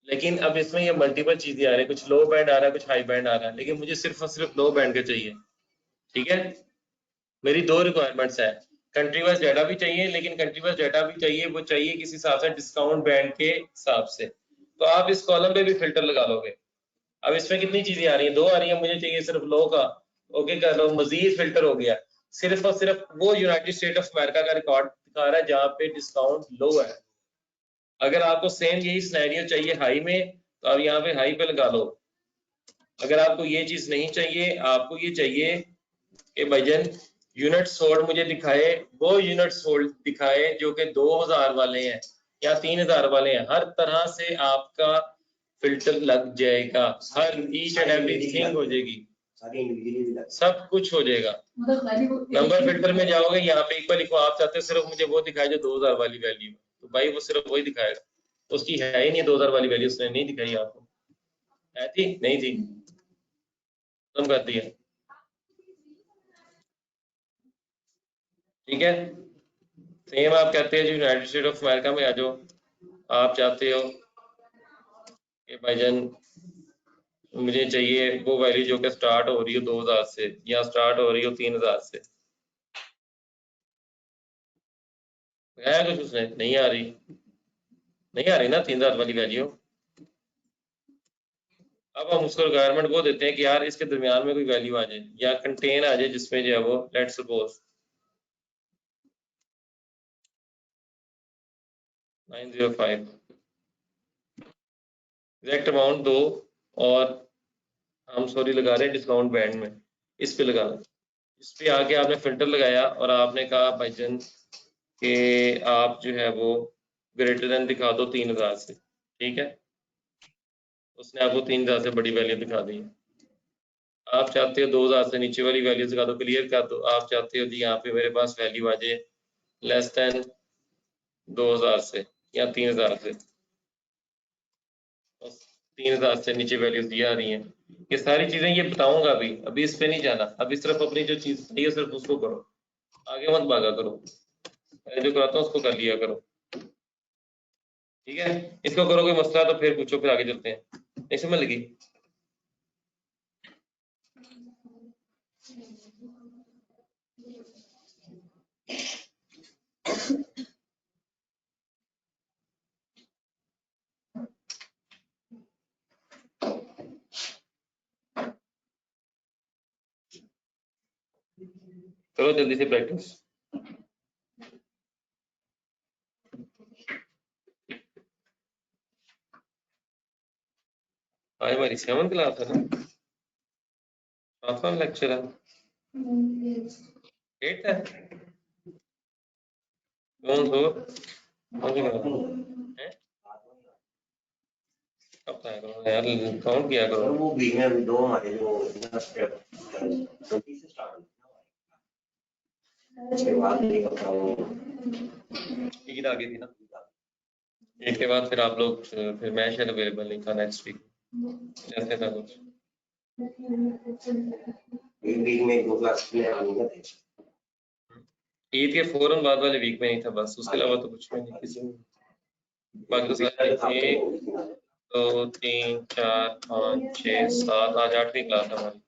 लेकिन अब इसमें ये मल्टीपल चीजें आ रही है, कुछ लो बैंड आ रहा है, कुछ हाई बैंड आ रहा है, लेकिन मुझे सिर्फ और सिर्फ लो बैंड का चाहिए, ठीक है। मेरी 2 रिक्वायरमेंट्स है, कंट्री वाइज डाटा भी चाहिए, लेकिन कंट्री वाइज डाटा भी चाहिए वो चाहिए किसी हिसाब से डिस्काउंट बैंड के हिसाब से, तो आप इस कॉलम पे भी फिल्टर लगा लोगे। अब इसमें कितनी चीजें आ रही हैं, 2 आ रही है, मुझे चाहिए सिर्फ लो का, ओके कर लो, मजीद फिल्टर हो गया, सिर्फ और सिर्फ वो यूनाइटेड स्टेट ऑफ अमेरिका का रिकॉर्ड दिखा रहा है जहाँ पे डिस्काउंट लो है। अगर आपको सेम यही सिनेरियो चाहिए हाई में, तो आप यहाँ पे हाई पे लगा लो। अगर आपको ये चीज नहीं चाहिए, आपको ये चाहिए कि भाईजान यूनिट सोल्ड मुझे दिखाए, वो यूनिट सोल्ड दिखाए जो कि 2000 वाले हैं या 3000 वाले हैं। हर तरह से आपका फिल्टर लग जाएगा, हर ईच एंड एवरीथिंग हो जाएगी, सारी इंडिविजुअली लग सब कुछ हो जाएगा। मतलब खाली वो नंबर फिल्टर में जाओगे, यहाँ पे एक बार लिखो, आप चाहते हो सिर्फ मुझे वो दिखाए जो 2000 वाली वैल्यू, तो भाई वो सिर्फ वही दिखाएगा, उसकी है ही नहीं 2000 वाली वैल्यू, उसने नहीं दिखाई आपको। है थी? नहीं थी, खत्म कर दिया। ठीक है, सेम आप कहते हैं जो यूनाइटेड स्टेट ऑफ अमेरिका में आ जाओ, आप चाहते हो कि भाईजान मुझे चाहिए वो वैल्यू जो कि स्टार्ट हो रही हो 2000 से या स्टार्ट हो रही हो 3000 से, है कुछ उसने नहीं आ रही, नहीं आ रही ना 3000 वाली वैल्यू। अब हम उसको रिक्वायरमेंट वो देते हैं कि यार इसके दरमियान में कोई वैल्यू आ जाए या कंटेन आ जाए जिसमें जो है वो लेट्स सपोज 905 एग्जैक्ट अमाउंट दो, और हम सॉरी लगा रहे हैं डिस्काउंट बैंड में, इस पे लगा रहे, इस पे आके आपने फिल्टर लगाया और आपने कहा भाईजान कि आप जो है वो ग्रेटर देन दिखा दो 3000 से। ठीक है, उसने आपको 3000 से बड़ी वैल्यू दिखा दी। आप चाहते हो 2000 से नीचे वाली वैल्यू दिखा दो, क्लियर कर दो। आप चाहते हो जी यहाँ पे मेरे पास वैल्यू आ जाए लेस देन 2000 से या 3000 से, 3000 से नीचे वैल्यूज ये आ रही हैं। ये सारी चीजें ये बताऊंगा अभी इस पे नहीं जाना। अब इस तरफ अपनी जो चीज चाहिए सिर्फ उसको करो, आगे मत भागा करो, मैं जो कराता हूँ उसको कर लिया करो। ठीक है, इसको करो, कोई मसला तो फिर पूछो, फिर आगे चलते हैं। नहीं समझ लगी? करो जल्दी से प्रैक्टिस। आज हमारी 7th क्लास है ना, 7वां लेक्चर है, 8 है, कौन सो है, कब बताया करो यार, काउंट किया और करो। वो बीच में दो हमारे जो 20 से स्टार्ट होते हैं, उसके बाद एक अपना वो ईद आ गई थी ना, एक के बाद फिर आप लोग, फिर मैं शायद अवेलेबल नहीं था नेक्स्ट वीक, जैसे था कुछ। एक वीक में 2 क्लास में आने का थे। ईद के फौरन बाद वाले वीक में नहीं था बस, उसके अलावा तो कुछ भी नहीं किसी में। बाकी तो सारे 1 2 3 4 5 6 7, आज 8वीं क्लास है हमारी,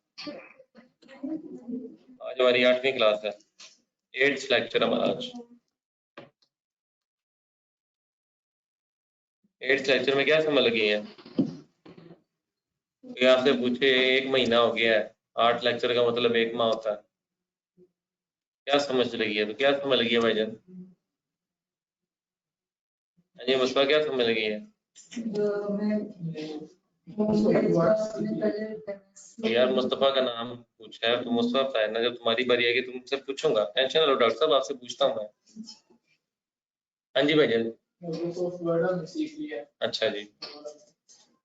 आज हमारी 8वीं क्लास है, 8th लेक्चर हमारा आज। 8th लेक्चर में क्या समझ लगी है? कोई आपसे पूछे 1 महीना हो गया है, 8 लेक्चर का मतलब 1 माह होता है, क्या समझ लगी है? तो क्या समझ लगी है भाईजान? ये मसला क्या समझ लगी है? यार मुस्तफा का नाम पूछा है तो मुस्तफा है ना, जब तुम्हारी बारी आएगी तुमसे पूछूंगा, टेंशन लो डॉक्टर साहब, आपसे पूछता हूँ मैं। हाँ जी भाईजान। माइक्रोसॉफ्ट वर्ड हमने सीख लिया। अच्छा जी।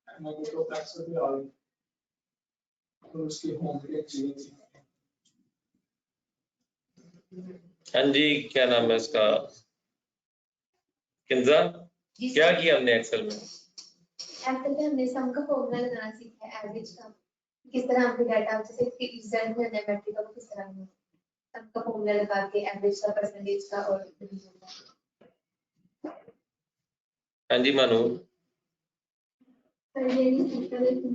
माइक्रोसॉफ्ट एक्सेल भी आ गई, तो उसकी होम पेज चाहिए थी। हाँ जी, क्या नाम है उसका? किंजा, क्या किया हमने एक्सेल में? एक्सेल में हमने सम का फॉर्मूला लगाना सीखा है, एवरेज का किस तरह हमने डाटा जैसे कि रिजल्ट में मैट्रिक का वो किस तरह है, सम का फॉर्मूला लगा के एवरेज का, परसेंटेज का और डिवीजन का। हाँ जी मानू, पर ये नहीं सीखा लेकिन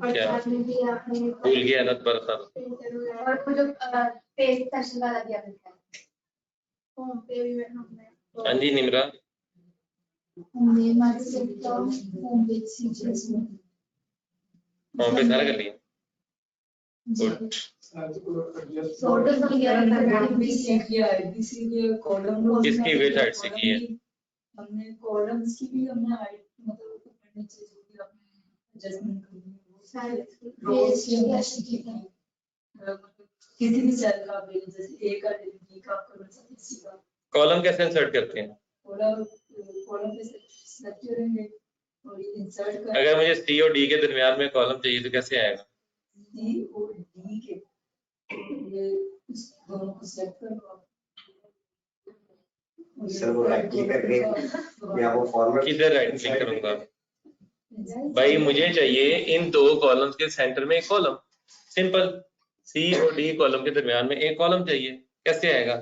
क्या? और में भी आपने भूल गया ना बरसा। और वो जो पेज सेशन वाला भी आपने किया होम पे भी हमने। हाँ जी निमरा, हमने माइक्रोसॉफ्ट का होम पेज सीखा इसमें। वहाँ पे सारा कर लिया। गुड। टोटल तो क्या है भी सीख लिया है, इसीलिए कॉलम किसकी वेबसाइट सीखी है? हमने कॉलम्स की भी हमने मतलब पढ़ने चाहिए जो भी आपने एडजस्टमेंट करनी है वो सारे रोज की हमने सीखी थी। किसी भी सेल का आप ले लीजिए, जैसे ए का ले लीजिए, बी का आपका बन सकता है, सी का। कॉलम कैसे इंसर्ट करते हैं? कॉलम पे सेलेक्ट करेंगे और इंसर्ट कर अगर मुझे सी और डी के दरमियान में कॉलम चाहिए तो कैसे आएगा? सी और डी के ये इस दोनों को सेलेक्ट कर लो आप। सर वो राइट क्लिक करके या वो फॉर्मेट किधर राइट क्लिक करूंगा? भाई मुझे चाहिए इन दो कॉलम्स के सेंटर में एक कॉलम, सिंपल। सी और डी कॉलम के दरमियान में एक कॉलम चाहिए, कैसे आएगा?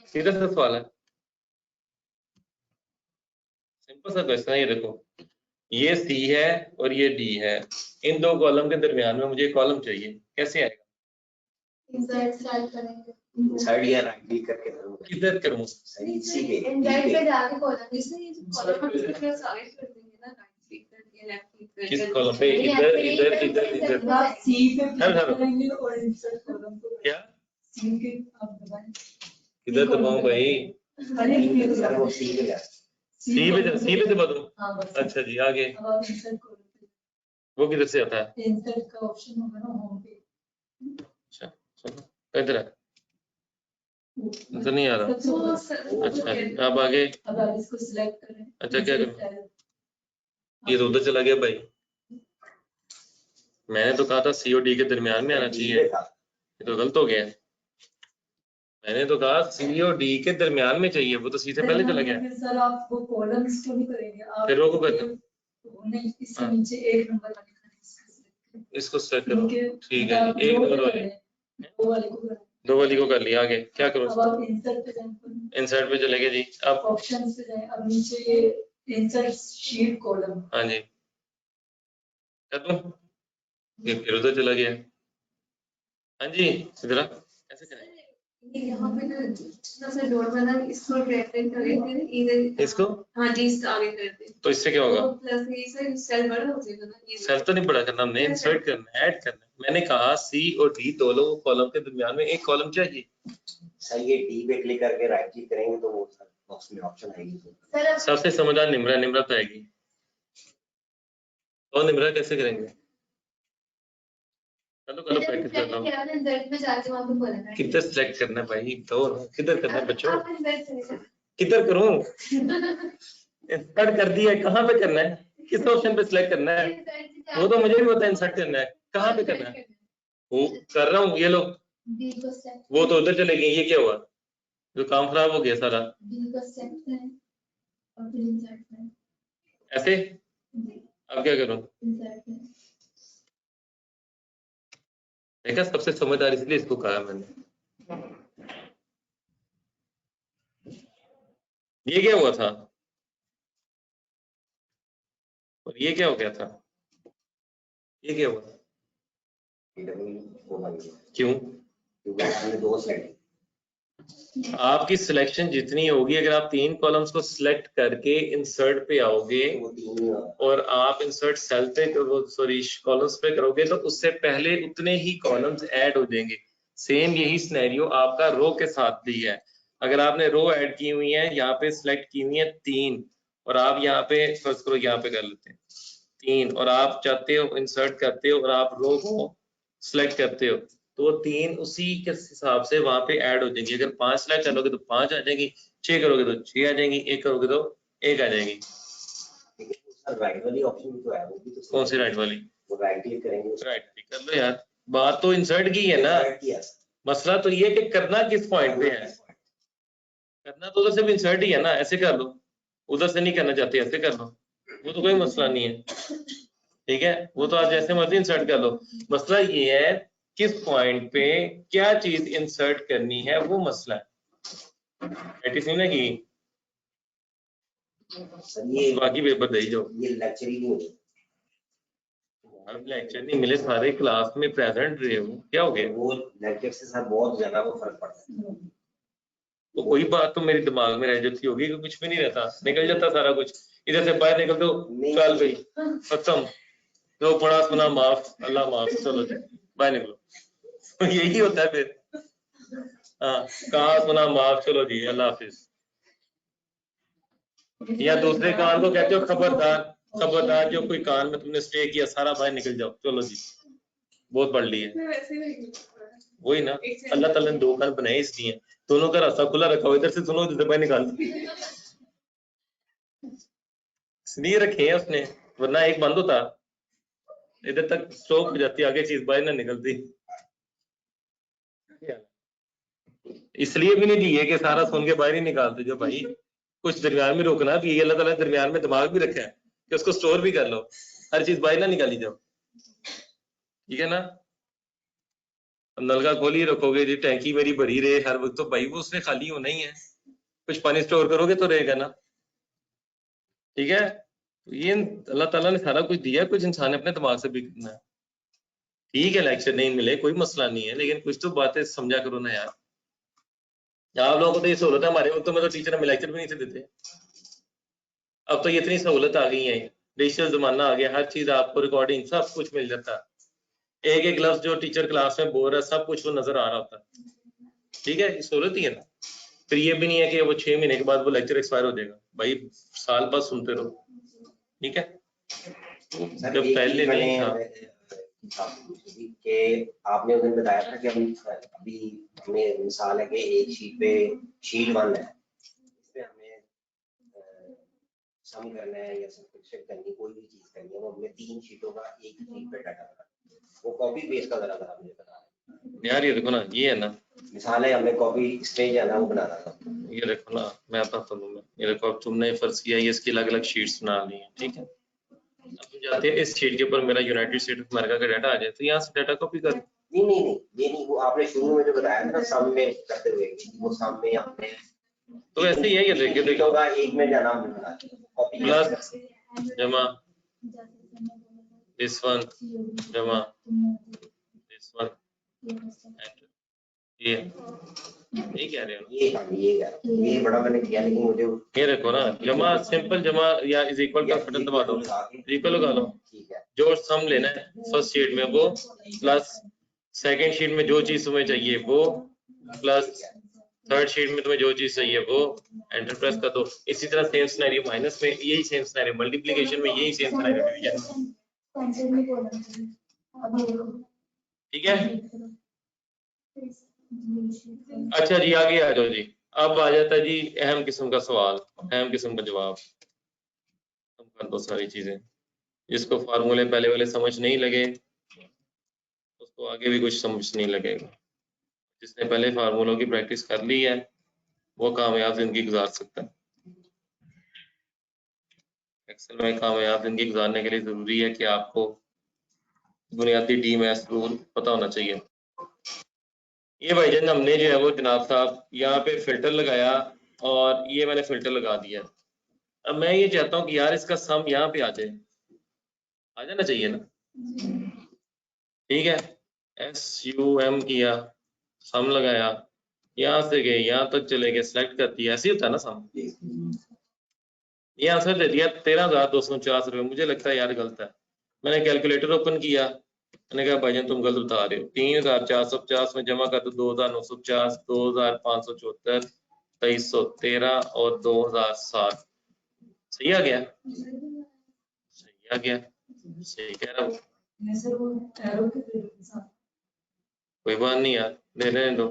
सीधा सा सवाल है, सिंपल सा क्वेश्चन है। ये देखो, ये सी है और ये डी है, इन दो कॉलम के दरमियान में मुझे एक कॉलम चाहिए, कैसे आएगा? इंसर्ट स्टार्ट करेंगे, इंसर्ट या राइट क्लिक करके करूंगा। किधर करूँ? सही इसी पे इंसर्ट पे जाके कॉलम इसमें ये जो कॉलम हम इसके लिए सारे कर देंगे ना, राइट क्लिक करके लेफ्ट क्लिक करके। किस कॉलम पे? इधर इधर इधर इधर। आप सी पे हेलो, क्लिक हेलो। करेंगे और इंसर्ट कॉलम को क्या सी के आप दबाएं। किधर दबाऊं भाई? खाली क्लिक सर वो करें। सी पे जा सी पे दबा दूं? हाँ बस। अच्छा जी, आगे अब आप इंसर्ट कॉलम पे वो किधर से आता है? इंसर्ट का ऑप्शन होगा ना होम पे। अच्छा चलो इधर है, नजर नहीं आ रहा। सबसे ऊपर। अच्छा अब आगे। अब आप इसको सिलेक्ट करें। अच्छा, क्या करूं? ये तो उधर चला गया भाई, मैंने तो कहा था सी और डी के दरमियान में आना चाहिए, ये तो गलत हो गया। मैंने तो कहा सी और डी के दरमियान में चाहिए, वो तो सी से पहले चला गया। सर आप वो कॉलम्स को नहीं करेंगे आप। फिर वो को करते हैं? नहीं, इससे हाँ। नीचे एक नंबर वाले का इसको सेट करो, ठीक है आप जी, एक दो नंबर वाले वाली, दो वाले को करें। दो वाली को कर लिया। आगे क्या करूं? अब आप इंसर्ट पे जाएं, इंसर्ट पे चले गए जी। अब ऑप्शंस पे जाएं, अब नीचे ये इंसर्ट शीट कॉलम। हाँ जी, कर दूं? ये फिर उधर चला गया। हाँ जी, इधर आ। ऐसे करें ये यहाँ पे ना जितना सा डॉट बना इसको ड्रैग करें, फिर इधर इसको, हाँ जी इसका आगे कर दे। तो इससे क्या होगा? प्लस ये सर सेल बड़ा हो जाएगा ना ये। सेल तो नहीं बड़ा करना, हमने इंसर्ट करना है, ऐड करना है। मैंने कहा सी और डी दोनों कॉलम के दरमियान में एक कॉलम चाहिए। सर ये डी पे क्लिक करके राइट क्लिक करेंगे तो वो सर बॉक्स में ऑप्शन आएगी। सर अब सबसे समझदार निम्रा, निम्रा तो आएगी। तो निम्रा कैसे करेंगे? चलो करो, प्रैक्टिस करता हूँ। इंसर्ट में जाके वहाँ पे बोलना है। किधर सिलेक्ट करना है भाई? तो किधर करना है बच्चों? आप इंसर्ट चले जाओ। किधर करूं? इंसर्ट कर दिया, कहाँ पे करना है? किस ऑप्शन पे सिलेक्ट करना है? इंसर्ट से जाके वो तो मुझे भी पता है इंसर्ट करना है, कहाँ पे करना है? वो कर रहा हूँ, ये लो, बी को सेलेक्ट, वो तो उधर चले गई। ये क्या हुआ? जो काम खराब हो गया सारा। बी को सेलेक्ट करें और फिर इंसर्ट करें। ऐसे जी, अब क्या करूं? इंसर्ट करें। देखा, सबसे समझदार इसलिए इसको कहा मैंने। ये क्या हुआ था और ये क्या हो गया था? ये क्या हुआ? क्यों? क्योंकि हमने दो सेलेक्ट आपकी सिलेक्शन जितनी होगी, अगर आप तीन कॉलम्स को सिलेक्ट करके इंसर्ट पे आओगे वो तीन और आप इंसर्ट सेल पे, सॉरी कॉलम्स पे करोगे, तो उससे पहले उतने ही कॉलम्स ऐड हो जाएंगे। सेम यही सिनेरियो आपका रो के साथ भी है। अगर आपने रो ऐड की हुई है, यहाँ पे सिलेक्ट की हुई है 3 और आप यहाँ पे फर्ज करो, यहाँ पे कर लेते हैं 3 और आप चाहते हो इंसर्ट करते हो और आप रो को सिलेक्ट करते हो, तो 3 उसी के हिसाब से वहां पे ऐड हो जाएंगी। अगर 5 सिलेक्ट करोगे तो 5 आ जाएंगी, 6 करोगे तो 6 आ जाएंगी, 1 करोगे तो 1 आ जाएगी। राइट वाली ऑप्शन भी तो है, वो भी तो कौन सी राइट वाली? वो राइट क्लिक करेंगे राइट क्लिक कर लो यार, बात तो इंसर्ट की है ना। किया मसला तो ये कि करना किस पॉइंट पे है। करना तो उधर से भी इंसर्ट ही है ना, ऐसे कर लो। उधर से नहीं करना चाहते, ऐसे कर लो, वो तो कोई मसला नहीं है। ठीक है, वो तो आप जैसे मर्जी इंसर्ट कर लो। मसला ये है किस पॉइंट पे क्या चीज इंसर्ट करनी है, वो मसला है। प्रैक्टिस नहीं की, सर ये बाकी पेपर दे ही जाओ। ये लेक्चर ही नहीं है, लेक्चर नहीं मिले, सारे क्लास में प्रेजेंट रहे हो, क्या हो गया? वो लेक्चर से सर बहुत ज्यादा वो फर्क पड़ता है। तो कोई बात तो मेरे दिमाग में रह जाती होगी कि कुछ भी नहीं रहता, निकल जाता सारा कुछ। इधर से बाहर निकल दो, चल भाई खत्म, जो पढ़ा सुना माफ, अल्लाह माफ, चलो जी बाहर निकलो। तो यही होता है फिर। हाँ, कहा सुना माफ, चलो जी अल्लाह हाफिज। या दूसरे कान को कहते हो खबरदार, खबरदार, जो कोई कान में तुमने स्टे किया सारा बाहर निकल जाओ, चलो जी बहुत पढ़ ली है। वैसे ही वही ना, अल्लाह ताला ने दो कान बनाए इसलिए, दोनों का रास्ता खुला रखा हो, इधर से सुनो इधर से निकाल इसलिए रखे हैं उसने, वरना एक बंद होता, इधर तक स्टॉप हो जाती, आगे चीज बाहर ना निकलती। इसलिए भी नहीं दिए कि सारा सुन के बाहर ही निकालते जो भाई, कुछ दरमियान में रोकना भी, अल्लाह ताला ने दरमियान में दिमाग भी रखा है कि उसको स्टोर भी कर लो, हर चीज बाहर ना निकाली जाओ, ठीक है ना। नलका खोली रखोगे जी, टैंकी मेरी भरी रहे हर वक्त, तो भाई वो उसने खाली होना ही है, कुछ पानी स्टोर करोगे तो रहेगा ना, ठीक है। ये अल्लाह ताला ने सारा कुछ दिया, कुछ इंसान ने अपने दिमाग से भी करना है, ठीक है। लेक्चर नहीं मिले कोई मसला नहीं है, लेकिन कुछ तो बातें समझा करो ना यार। आप लोगों को तो ये सहूलत है, हमारे वक्त में तो टीचर हमें लेक्चर भी नहीं थे देते, अब तो ये इतनी सहूलत आ गई है, डिजिटल जमाना आ गया, हर चीज आपको रिकॉर्डिंग सब कुछ मिल जाता है, एक एक लफ्ज जो टीचर क्लास में बोल रहा है सब कुछ वो नजर आ रहा होता है, ठीक है, ये सहूलत ही है ना। फिर ये भी नहीं है कि वो 6 महीने के बाद वो लेक्चर एक्सपायर हो जाएगा, भाई साल बाद सुनते रहो, ठीक है। सर जब एक पहले चीज नहीं था कि आपने उस दिन बताया था कि हम अभी हमें मिसाल है कि एक शीट पे शीट 1 है, इसमें हमें सम करना है या सब्ट्रैक्शन करनी, कोई भी चीज करनी है, वो हमें 3 शीटों का एक शीट पे डाटा रखना, वो कॉपी पेस्ट का जरा आपने बताया यार, ये देखो ना, ये है ना, मिसाल है हमने कॉपी स्टेज है ना वो बनाना था, ये देखो ना, मैं बताता हूँ तुम्हें, ये देखो अब तुमने फर्ज किया ये इसकी अलग अलग शीट्स बना ली है, ठीक है। अब तुम जाते हैं इस शीट के ऊपर मेरा यूनाइटेड स्टेट ऑफ अमेरिका का डाटा आ जाए, तो यहाँ से डाटा कॉपी कर, नहीं ये नहीं, वो आपने शुरू में जो बताया था ना सम में करते हुए, वो सम में आपने तो ऐसे ही है, ये देखिए देखो, का एक में जाना हमने बना कॉपी प्लस जमा दिस वन जमा दिस वन, ये कह रहे हो, ये बड़ा मैंने किया, लेकिन मुझे ये देखो ना, जमा सिंपल जमा या इज इक्वल का बटन दबा दो, इक्वल लगा लो, ठीक है, जो सम लेना है फर्स्ट शीट में वो, प्लस सेकंड शीट में जो चीज तुम्हें चाहिए वो, प्लस थर्ड शीट में तुम्हें जो चीज चाहिए वो, एंटर प्रेस कर दो। इसी तरह सेम सिनेरियो माइनस में, यही सेम सिनेरियो मल्टीप्लिकेशन में, यही सेम सिनेरियो डिवीजन, ठीक है। अच्छा जी, आगे आ जाओ जी, अब आ जाता है जी अहम किस्म का सवाल, अहम किस्म का जवाब, तुम कर दो सारी चीजें, जिसको फार्मूले पहले वाले समझ नहीं लगे उसको आगे भी कुछ समझ नहीं लगेगा, जिसने पहले फार्मूलों की प्रैक्टिस कर ली है वो कामयाब जिंदगी गुजार सकता है। एक्सेल में कामयाब जिंदगी गुजारने के लिए जरूरी है कि आपको बुनियादी डी मैथ्स रूल पता होना चाहिए। ये भाईजान हमने जो है वो जनाब साहब यहाँ पे फिल्टर लगाया और ये मैंने फिल्टर लगा दिया। अब मैं ये चाहता हूँ कि यार इसका सम यहाँ पे आ जाना चाहिए ना, ठीक है। SUM किया, सम लगाया, यहाँ से गए यहाँ तक चले गए, सिलेक्ट कर दिया, ऐसे ही होता है ना सम। ये आंसर दे दिया 13,249 रुपये, मुझे लगता है यार गलत है। मैंने कैलकुलेटर ओपन किया, मैंने कहा भाईजान तुम गलत बता रहे हो, 3,450 में जमा कर दो 2,950, 2,574, 2,313 और 2,007, सही आ गया, सही आ गया, सही कह रहा हूँ, कोई बात नहीं यार, ले लेने दो।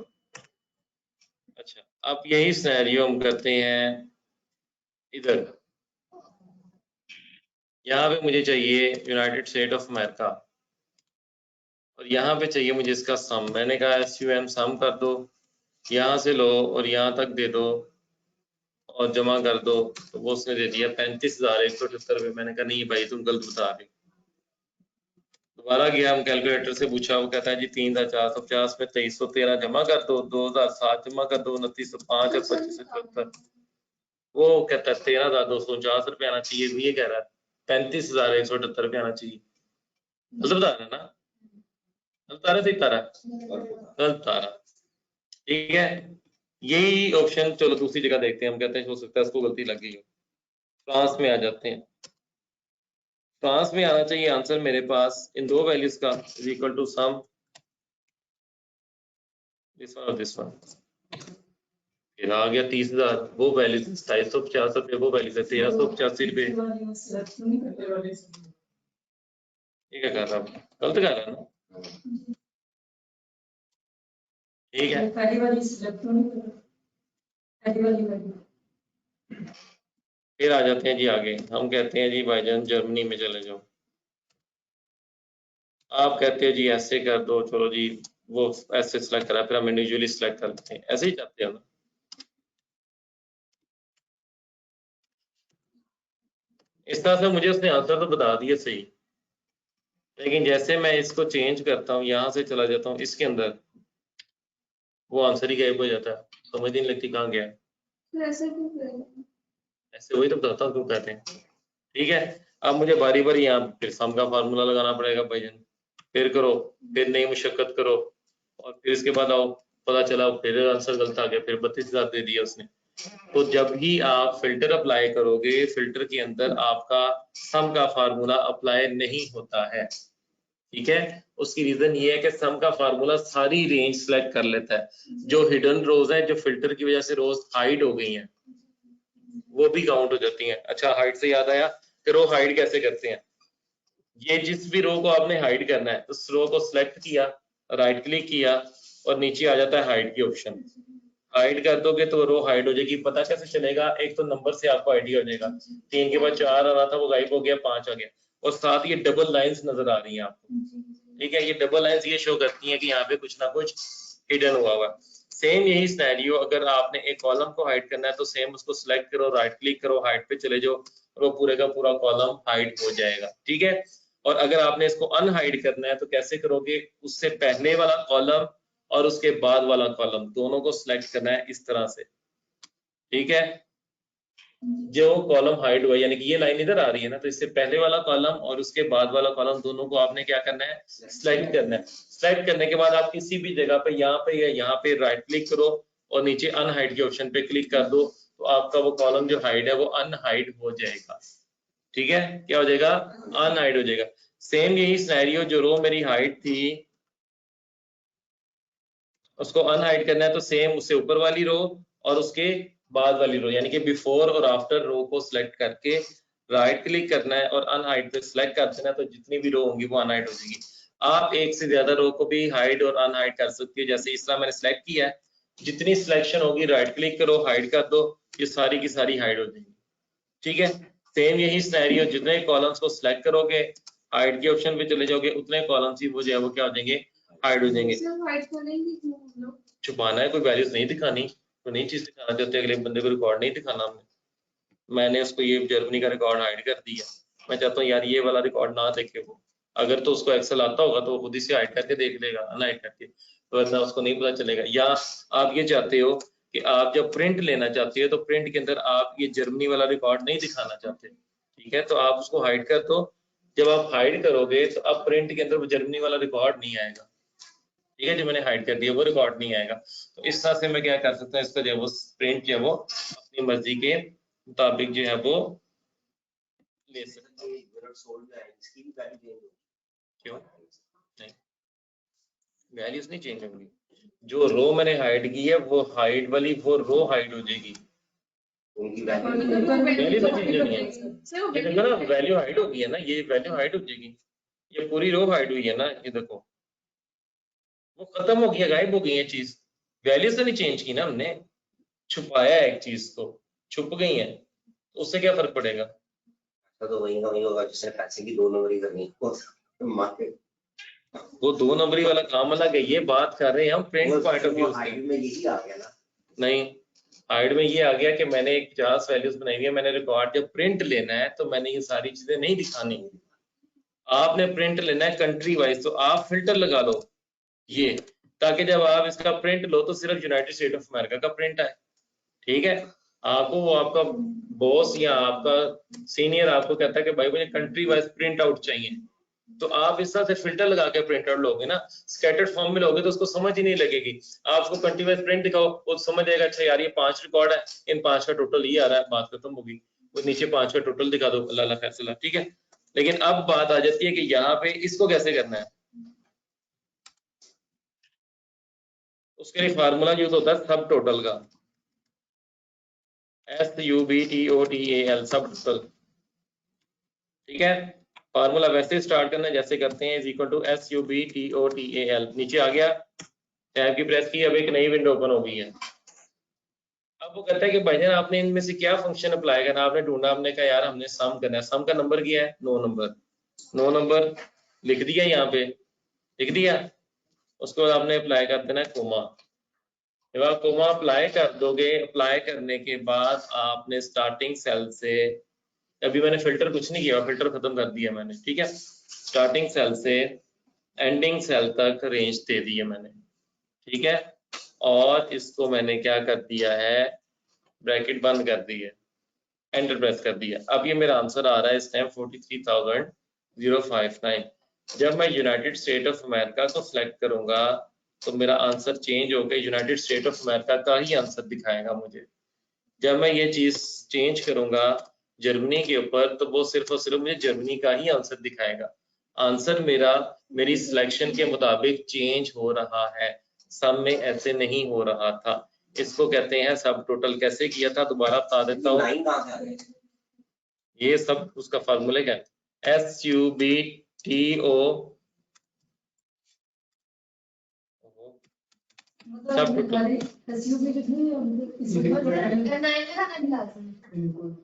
अच्छा, अब यही सिनेरियो हम करते हैं इधर, यहाँ पे मुझे चाहिए यूनाइटेड स्टेट ऑफ अमेरिका और यहाँ पे चाहिए मुझे इसका सम। मैंने कहा SUM सम कर दो, यहाँ से लो और यहाँ तक दे दो और जमा कर दो, तो वो उसने दे दिया 35,178 रुपये। मैंने कहा नहीं भाई तुम गलत बता रहे हो। दोबारा गया, हम कैलकुलेटर से पूछा, वो कहता है जी 3,450 में 2,313 जमा कर दो, 2,007 जमा कर दो, 2,905 और 25,74, वो कहता है 13,249 रुपये आना चाहिए, ये कह रहा है 35,178 रुपये आना चाहिए। गलत बता रहा है ना, गलत आ रहा, सही बता रहा, गलत आ रहा, ठीक है। यही ऑप्शन चलो दूसरी जगह देखते हैं, हम कहते हैं हो सकता है इसको गलती लग गई हो। फ्रांस में आ जाते हैं, फ्रांस में आना चाहिए आंसर मेरे पास इन दो वैल्यूज का is equal to some this one और दिस वन। फिर आ गया 30,000, वो वैल्यू 2,250 रुपये, वो वैल्यू है 1,385 रुपये। ये क्या कर रहा है, गलत कर रहा है ना, ठीक है। पहली वाली सिलेक्ट नहीं करा, पहली वाली वाली। फिर आ जाते हैं जी आगे, हम कहते हैं जी भाईजान जर्मनी में चले जाओ। आप कहते हो जी ऐसे कर दो, चलो जी वो ऐसे सिलेक्ट करा, फिर हम इंडिविजुअली सिलेक्ट कर लेते हैं, ऐसे ही चाहते हो ना। इस तरह से मुझे उसने आंसर तो बता दिया सही, लेकिन जैसे मैं इसको चेंज करता हूँ, यहाँ से चला जाता हूँ इसके अंदर, वो आंसर ही गायब हो जाता है, समझ नहीं लगती कहाँ गया है। तो ऐसा क्यों करें? ऐसे वही तो बताता हूँ क्यों कहते हैं। ठीक है, अब मुझे बारी बारी यहाँ फिर सम का फार्मूला लगाना पड़ेगा भाईजान, फिर करो, फिर नई मुशक्कत करो, और फिर इसके बाद आओ पता चला फिर आंसर गलत आ गया, फिर 32,000 दे दिया उसने। तो जब ही आप फिल्टर अप्लाई करोगे, फिल्टर के अंदर आपका सम का फार्मूला अप्लाई नहीं होता है। ठीक है, उसकी रीजन ये है कि सम का फार्मूला सारी रेंज सिलेक्ट कर लेता है, जो हिडन रोज है, जो फिल्टर की वजह से रोज हाइड हो गई हैं, वो भी काउंट हो जाती हैं। अच्छा, हाइड से याद आया कि रो हाइड कैसे करते हैं। ये जिस भी रो को आपने हाइड करना है, उस रो को सिलेक्ट किया, राइट क्लिक किया, और नीचे आ जाता है हाइड की ऑप्शन। हाइड कर दोगे तो रो हाइड हो जाएगी। पता कैसे चलेगा? एक तो नंबर से आपको आइडिया हो जाएगा, 3 के बाद 4 आ रहा था, वो गायब हो गया, 5 आ गया, और साथ ये डबल लाइंस नजर आ रही हैं आपको। ठीक है, ये डबल लाइंस ये शो करती हैं कि यहाँ पे कुछ ना कुछ हिडन हुआ हुआ। सेम यही सिनेरियो, अगर आपने एक कॉलम को हाइड करना है तो सेम उसको सिलेक्ट करो, राइट क्लिक करो, हाइड पे चले जाओ, और वो पूरे का पूरा कॉलम हाइड हो जाएगा। ठीक है, और अगर आपने इसको अनहाइड करना है तो कैसे करोगे? उससे पहले वाला कॉलम और उसके बाद वाला कॉलम दोनों को सिलेक्ट करना है इस तरह से। ठीक है, जो कॉलम हाइड हुआ, यानी कि ये लाइन इधर आ रही है ना, तो इससे पहले वाला कॉलम और उसके बाद वाला कॉलम दोनों को आपने क्या करना है? सिलेक्ट करना है। सिलेक्ट करने के बाद आप किसी भी जगह पे, यहाँ पे या यहाँ पे राइट क्लिक करो और नीचे अनहाइड के ऑप्शन पे क्लिक कर दो, तो आपका वो कॉलम जो हाइड है वो अनहाइड हो जाएगा। ठीक है, क्या हो जाएगा? अनहाइड हो जाएगा। सेम यही सिनेरियो, जो रो मेरी हाइड थी उसको अनहाइड करना है तो सेम उससे ऊपर वाली रो और उसके बाद वाली रो, यानी कि बिफोर और आफ्टर रो को सिलेक्ट करके राइट क्लिक करना है और अनहाइड पे सिलेक्ट कर देना, तो जितनी भी रो होंगी वो अनहाइड हो जाएगी। आप एक से ज्यादा रो को भी हाइड और अनहाइड कर सकते हो, जैसे इस तरह मैंने सिलेक्ट किया है, जितनी सिलेक्शन होगी राइट क्लिक करो, हाइड कर दो, ये सारी की सारी हाइड हो जाएगी। ठीक है, सेम यही सिनेरियो, जितने कॉलम्स को सिलेक्ट करोगे, हाइड के ऑप्शन पे चले जाओगे, उतने कॉलम्स ही वो जो है वो क्या हो जाएंगे? हाइड हो जाएंगे। सिर्फ हाइड करेंगे क्यों हम लोग? छुपाना है, कोई वैल्यूज नहीं दिखानी, कोई नई चीज दिखाना चाहते हैं, अगले बंदे को रिकॉर्ड नहीं दिखाना हमने। मैंने उसको ये जर्मनी का रिकॉर्ड हाइड कर दिया, मैं चाहता हूँ यार ये वाला रिकॉर्ड ना देखे वो। अगर तो उसको एक्सेल आता होगा तो वो खुद ही से हाइड करके देख लेगा, अनहाइड करके, तो ऐसा उसको नहीं पता चलेगा। या आप ये चाहते हो कि आप जब प्रिंट लेना चाहते हो तो प्रिंट के अंदर आप ये जर्मनी वाला रिकॉर्ड नहीं दिखाना चाहते, ठीक है, तो आप उसको हाइड कर दो। जब आप हाइड करोगे तो अब प्रिंट के अंदर वो जर्मनी वाला रिकॉर्ड नहीं आएगा। ठीक है, जो मैंने हाइड कर दिया वो रिकॉर्ड नहीं आएगा। तो इस तरह से मैं क्या कर सकता हूँ, इसका जो है वो प्रिंट जो है वो अपनी मर्जी के मुताबिक जो है वो ले सकता हूँ। क्यों नहीं? वैल्यूज नहीं चेंज होंगी। जो रो मैंने हाइड की है वो हाइड वाली वो रो हाइड हो जाएगी, उनकी वैल्यू तो चेंज होनी है। ये देखो ना, वैल्यू हाइड हो गई है ना, ये वैल्यू हाइड हो जाएगी, ये पूरी रो हाइड हुई है ना, ये देखो वो खत्म हो गई है, गायब हो गई है चीज। वैल्यूज तो नहीं चेंज की ना हमने, छुपाया है एक चीज को, छुप गई है, तो उससे क्या फर्क पड़ेगा? तो वही का वही होगा जिसने पैसे की 2 नंबरी करनी मार्केट। वो 2 नंबरी वाला काम अलग है, ये बात कर रहे हैं हम प्रिंट पॉइंट ऑफ व्यू से। हाइड में यही आ गया ना? नहीं, हाइड में ये आ गया कि मैंने एक 50 वैल्यूज बनाई हुई है, मैंने रिकॉर्ड जब प्रिंट लेना है तो मैंने ये सारी चीजें नहीं दिखानी। आपने प्रिंट लेना है कंट्री वाइज, तो आप फिल्टर लगा लो ये, ताकि जब आप इसका प्रिंट लो तो सिर्फ यूनाइटेड स्टेट ऑफ अमेरिका का प्रिंट आए। ठीक है, आपको वो आपका बॉस या आपका सीनियर आपको कहता है कि भाई मुझे कंट्री वाइज प्रिंट आउट चाहिए, तो आप इस तरह से फिल्टर लगा के प्रिंट आउट लोगे ना, स्कैटर्ड फॉर्म में लोगे तो उसको समझ ही नहीं लगेगी। आप उसको कंट्री वाइज प्रिंट दिखाओ, वो समझ जाएगा अच्छा यार ये 5 रिकॉर्ड है, इन 5 का टोटल ये आ रहा है, बात खत्म होगी। वो नीचे 5 का टोटल दिखा दो, अल्लाह फैसला। ठीक है, लेकिन अब बात आ जाती है कि यहाँ पे इसको कैसे करना है। उसके लिए फार्मूला यूज होता है सब टोटल का, SUBTOTAL, सब टोटल। ठीक है, फार्मूला वैसे स्टार्ट करना है जैसे करते हैं, इज इक्वल टू SUBTOTAL, नीचे आ गया टैब की प्रेस की, अब एक नई विंडो ओपन हो गई है। अब वो कहता है कि भाईजान आपने इनमें से क्या फंक्शन अप्लाई करना, आपने ढूंढा, आपने कहा यार हमने सम करना है, सम का नंबर क्या है 9 नंबर, 9 नंबर लिख दिया, यहाँ पे लिख दिया। उसके बाद आपने अप्लाई कर देना है कोमा। जब आप कोमा अप्लाई कर दोगे, अप्लाई करने के बाद आपने स्टार्टिंग सेल से, अभी मैंने फिल्टर कुछ नहीं किया, फिल्टर खत्म कर दिया मैंने, ठीक है। स्टार्टिंग सेल से एंडिंग सेल तक रेंज दे दी है मैंने, ठीक है। और इसको मैंने क्या कर दिया है, ब्रैकेट बंद कर दी है, एंटर प्रेस कर दिया। अब ये मेरा आंसर आ रहा है इस टाइम 43,059। जब मैं यूनाइटेड स्टेट ऑफ अमेरिका को सिलेक्ट करूंगा तो मेरा आंसर चेंज होकर यूनाइटेड स्टेट ऑफ अमेरिका का ही आंसर दिखाएगा मुझे। जब मैं ये चीज चेंज करूंगा जर्मनी के ऊपर तो वो सिर्फ और सिर्फ मुझे जर्मनी का ही आंसर दिखाएगा। आंसर मेरा मेरी सिलेक्शन के मुताबिक चेंज हो रहा है, सब में ऐसे नहीं हो रहा था। इसको कहते हैं सब टोटल। कैसे किया था दोबारा बता देता हूँ। 9 कहाँ से आ गए? ये सब उसका फार्मूले क्या है, SUBTO सब टोटल।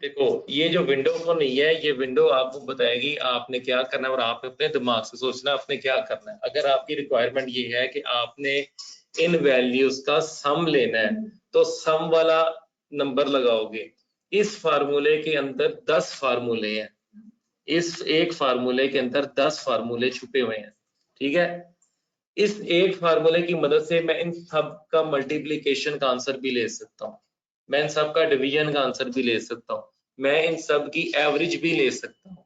देखो ये जो विंडो ओपन नहीं है, ये विंडो आपको बताएगी आपने क्या करना है और आपने अपने दिमाग से सोचना है आपने क्या करना है। अगर आपकी रिक्वायरमेंट ये है कि आपने इन वैल्यूज का सम लेना है तो सम वाला नंबर लगाओगे। इस फार्मूले के अंदर 10 फार्मूले हैं, इस एक फार्मूले के अंदर 10 फार्मूले छुपे हुए हैं, ठीक है। इस एक फार्मूले की मदद से मैं इन सब का मल्टीप्लिकेशन का आंसर भी ले सकता हूँ, मैं इन सब का डिवीजन का आंसर भी ले सकता हूँ, मैं इन सब की एवरेज भी ले सकता हूँ,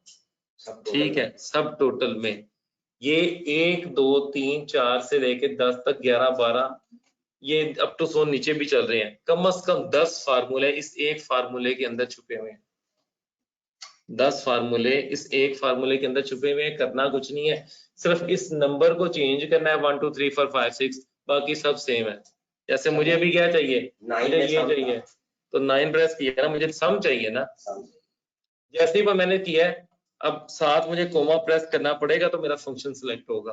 ठीक है। सब टोटल में ये 1 2 3 4 से लेके 10 तक 11 12 ये अप टू 100 नीचे भी चल रहे हैं। कम से कम 10 फार्मूले इस एक फार्मूले के अंदर छुपे हुए हैं, 10 फार्मूले इस एक फार्मूले के अंदर छुपे हुए हैं। करना कुछ नहीं है, सिर्फ इस नंबर को चेंज करना है 1 2 3 4 5 6, बाकी सब सेम है। जैसे मुझे अभी क्या चाहिए, मुझे ये चाहिए तो 9 प्रेस किया ना, मुझे सम चाहिए ना, जैसे ही वो मैंने किया है अब साथ मुझे कोमा प्रेस करना पड़ेगा तो मेरा फंक्शन सिलेक्ट होगा।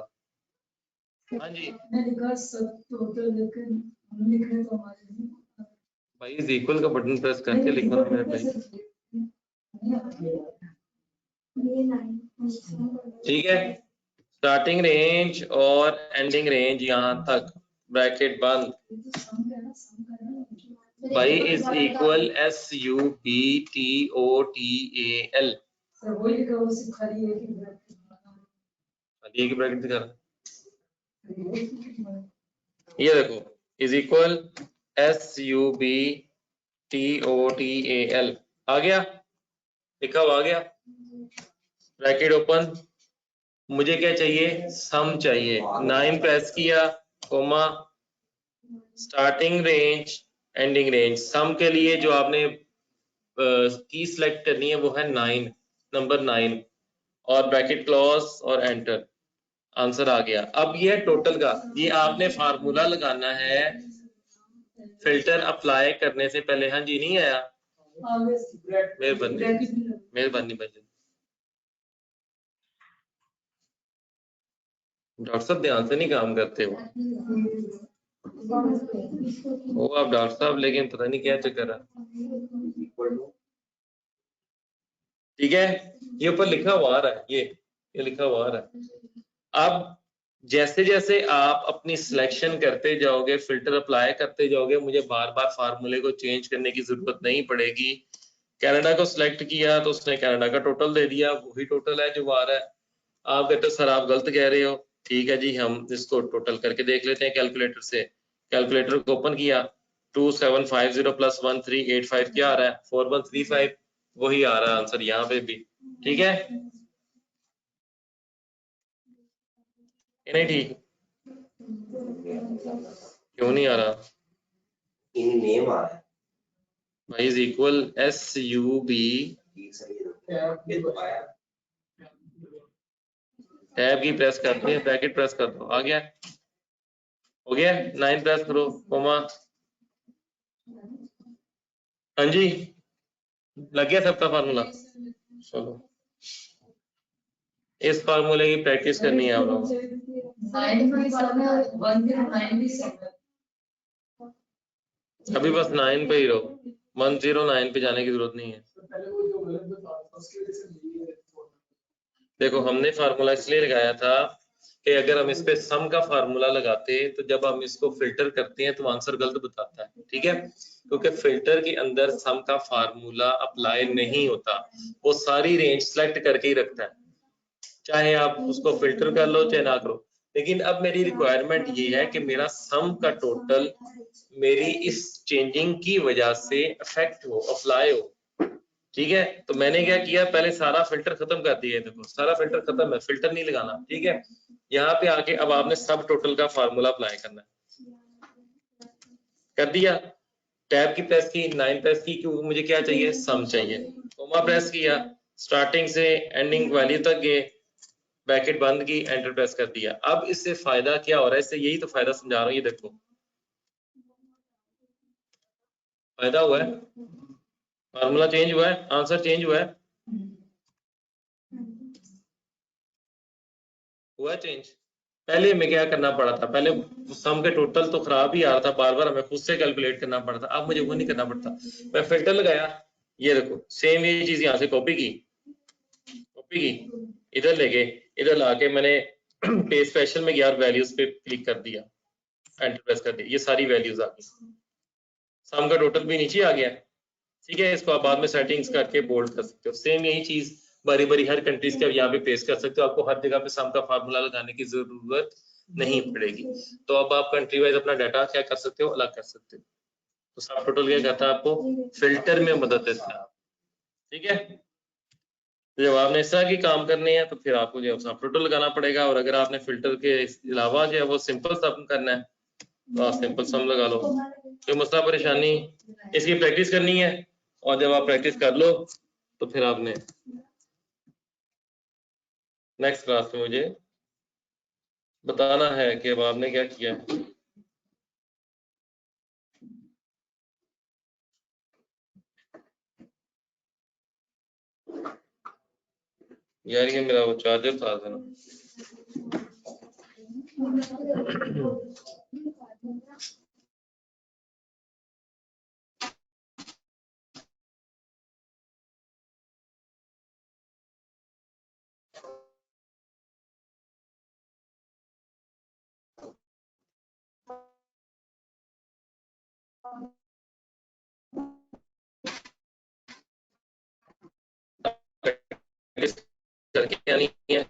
हाँ जी सब टोटल, लेकिन हम लिख रहे तो हमारे भाई इज इक्वल का बटन प्रेस करके लिखो ना मेरे भाई, ठीक है। स्टार्टिंग रेंज और एंडिंग रेंज यहाँ तक ब्रैकेट बंद, भाई इज इक्वल SUBTOTAL। एक ब्रैकेट दिखा रहा, ये देखो इज इक्वल SUBTOTAL आ गया, लिखा हुआ आ गया, ब्रैकेट ओपन। मुझे क्या चाहिए, सम चाहिए। 9 प्रेस किया, comma, starting range ending range. Sum के लिए जो आपने की सिलेक्ट करनी है वो है 9 नंबर 9 और ब्रैकेट क्लोज और एंटर, आंसर आ गया। अब ये टोटल का, ये आपने फार्मूला लगाना है फिल्टर अप्लाई करने से पहले। हाँ जी नहीं आया, मेहरबानी भाई। डॉक्टर साहब ध्यान से नहीं काम करते हो आप डॉक्टर साहब, लेकिन पता नहीं क्या चक्कर है, ठीक है। ये ऊपर लिखा हुआ आ रहा है, ये लिखा हुआ आ रहा है। अब जैसे जैसे आप अपनी सिलेक्शन करते जाओगे, फिल्टर अप्लाई करते जाओगे, मुझे बार बार फार्मूले को चेंज करने की जरूरत नहीं पड़ेगी। कनाडा को सिलेक्ट किया तो उसने कनाडा का टोटल दे दिया, वही टोटल है जो आ रहा है। आप कहते हो सर आप गलत कह रहे हो, ठीक है जी, हम इसको टोटल करके देख लेते हैं कैलकुलेटर से। कैलकुलेटर को ओपन किया, 2750 प्लस 1385 क्या आ रहा है, 4135, वही आ रहा है आंसर यहाँ पे भी, ठीक है। नहीं ठीक, क्यों नहीं आ रहा नेम आ रहा है भाई, इज इक्वल SUB टैब की प्रेस करते हैं, ब्रैकेट प्रेस कर दो, आ गया, हो गया। 9 प्रेस करो, कोमा, हाँ जी लग गया सबका फार्मूला। चलो इस फार्मूले की प्रैक्टिस करनी है आप लोगों को। 9 भी सम है और 109 भी सम है। अभी बस 9 पे ही रहो, 109 पे जाने की जरूरत नहीं है। तो पहले वो जो गलत बता रहा था उसकी वजह से नहीं है। देखो हमने फार्मूला इसलिए लगाया था कि अगर हम इस पे सम का फार्मूला लगाते तो जब हम इसको फिल्टर करते हैं तो आंसर गलत बताता है, ठीक है, क्योंकि फिल्टर के अंदर सम का फार्मूला अप्लाई नहीं होता, वो सारी रेंज सेलेक्ट करके ही रखता है, चाहे आप उसको फिल्टर कर लो चाहे ना करो। लेकिन अब मेरी रिक्वायरमेंट ये है कि मेरा सम का टोटल मेरी इस चेंजिंग की वजह से अफेक्ट हो, अप्लाई हो, ठीक है। तो मैंने क्या किया, पहले सारा फिल्टर खत्म कर दिया, देखो सारा फिल्टर खत्म है, फिल्टर नहीं लगाना, ठीक है। यहाँ पे आके अब आपने सब टोटल का फार्मूला अप्लाई करना है, कर दिया, टैब की प्रेस की, 9 प्रेस की, क्योंकि मुझे क्या चाहिए, सम चाहिए, कोमा प्रेस किया, स्टार्टिंग से एंडिंग वैल्यू तक गए, ब्रैकेट बंद की, एंटर प्रेस कर दिया। अब इससे फायदा क्या हो रहा है, इससे यही तो फायदा समझा रहा हूँ, ये देखो फायदा हुआ है, फार्मूला चेंज हुआ है, आंसर चेंज हुआ है, हुआ चेंज। पहले हमें क्या करना पड़ा था, पहले सम के टोटल तो खराब ही आ रहा था, बार बार हमें खुद से कैलकुलेट करना पड़ता था, अब मुझे वो नहीं करना पड़ता, मैं फिल्टर लगाया, ये देखो सेम ये चीज यहाँ से कॉपी की, इधर ले गए, इधर लाके मैंने पे स्पेशल में गया और वैल्यूज पे क्लिक कर दिया, एंटर प्रेस कर दिया, ये सारी वैल्यूज आ गई, सम का टोटल भी नीचे आ गया, ठीक है। इसको आप बाद में सेटिंग्स करके बोल्ड कर सकते हो, सेम यही चीज बारी बारी हर कंट्रीज के आप यहाँ पे पेस्ट कर सकते हो, आपको हर जगह पे सम का फार्मूला लगाने की जरूरत नहीं पड़ेगी। तो अब आप कंट्री वाइज अपना डाटा क्या कर सकते हो, अलग कर सकते हो। तो सब टोटल क्या करता है, आपको फिल्टर में मदद देता है, ठीक है। तो जब आपने इस तरह की काम करने हैं तो फिर आपको जो है सब टोटल लगाना पड़ेगा, और अगर आपने फिल्टर के अलावा जो है वो सिंपल सम करना है तो आप सिंपल सम लगा लो, कोई मसला परेशानी, इसकी प्रैक्टिस करनी है, और जब आप प्रैक्टिस कर लो तो फिर आपने नेक्स्ट क्लास में मुझे बताना है कि अब आपने क्या किया है। यार ये मेरा वो चार्जर था ना, करके आनी है।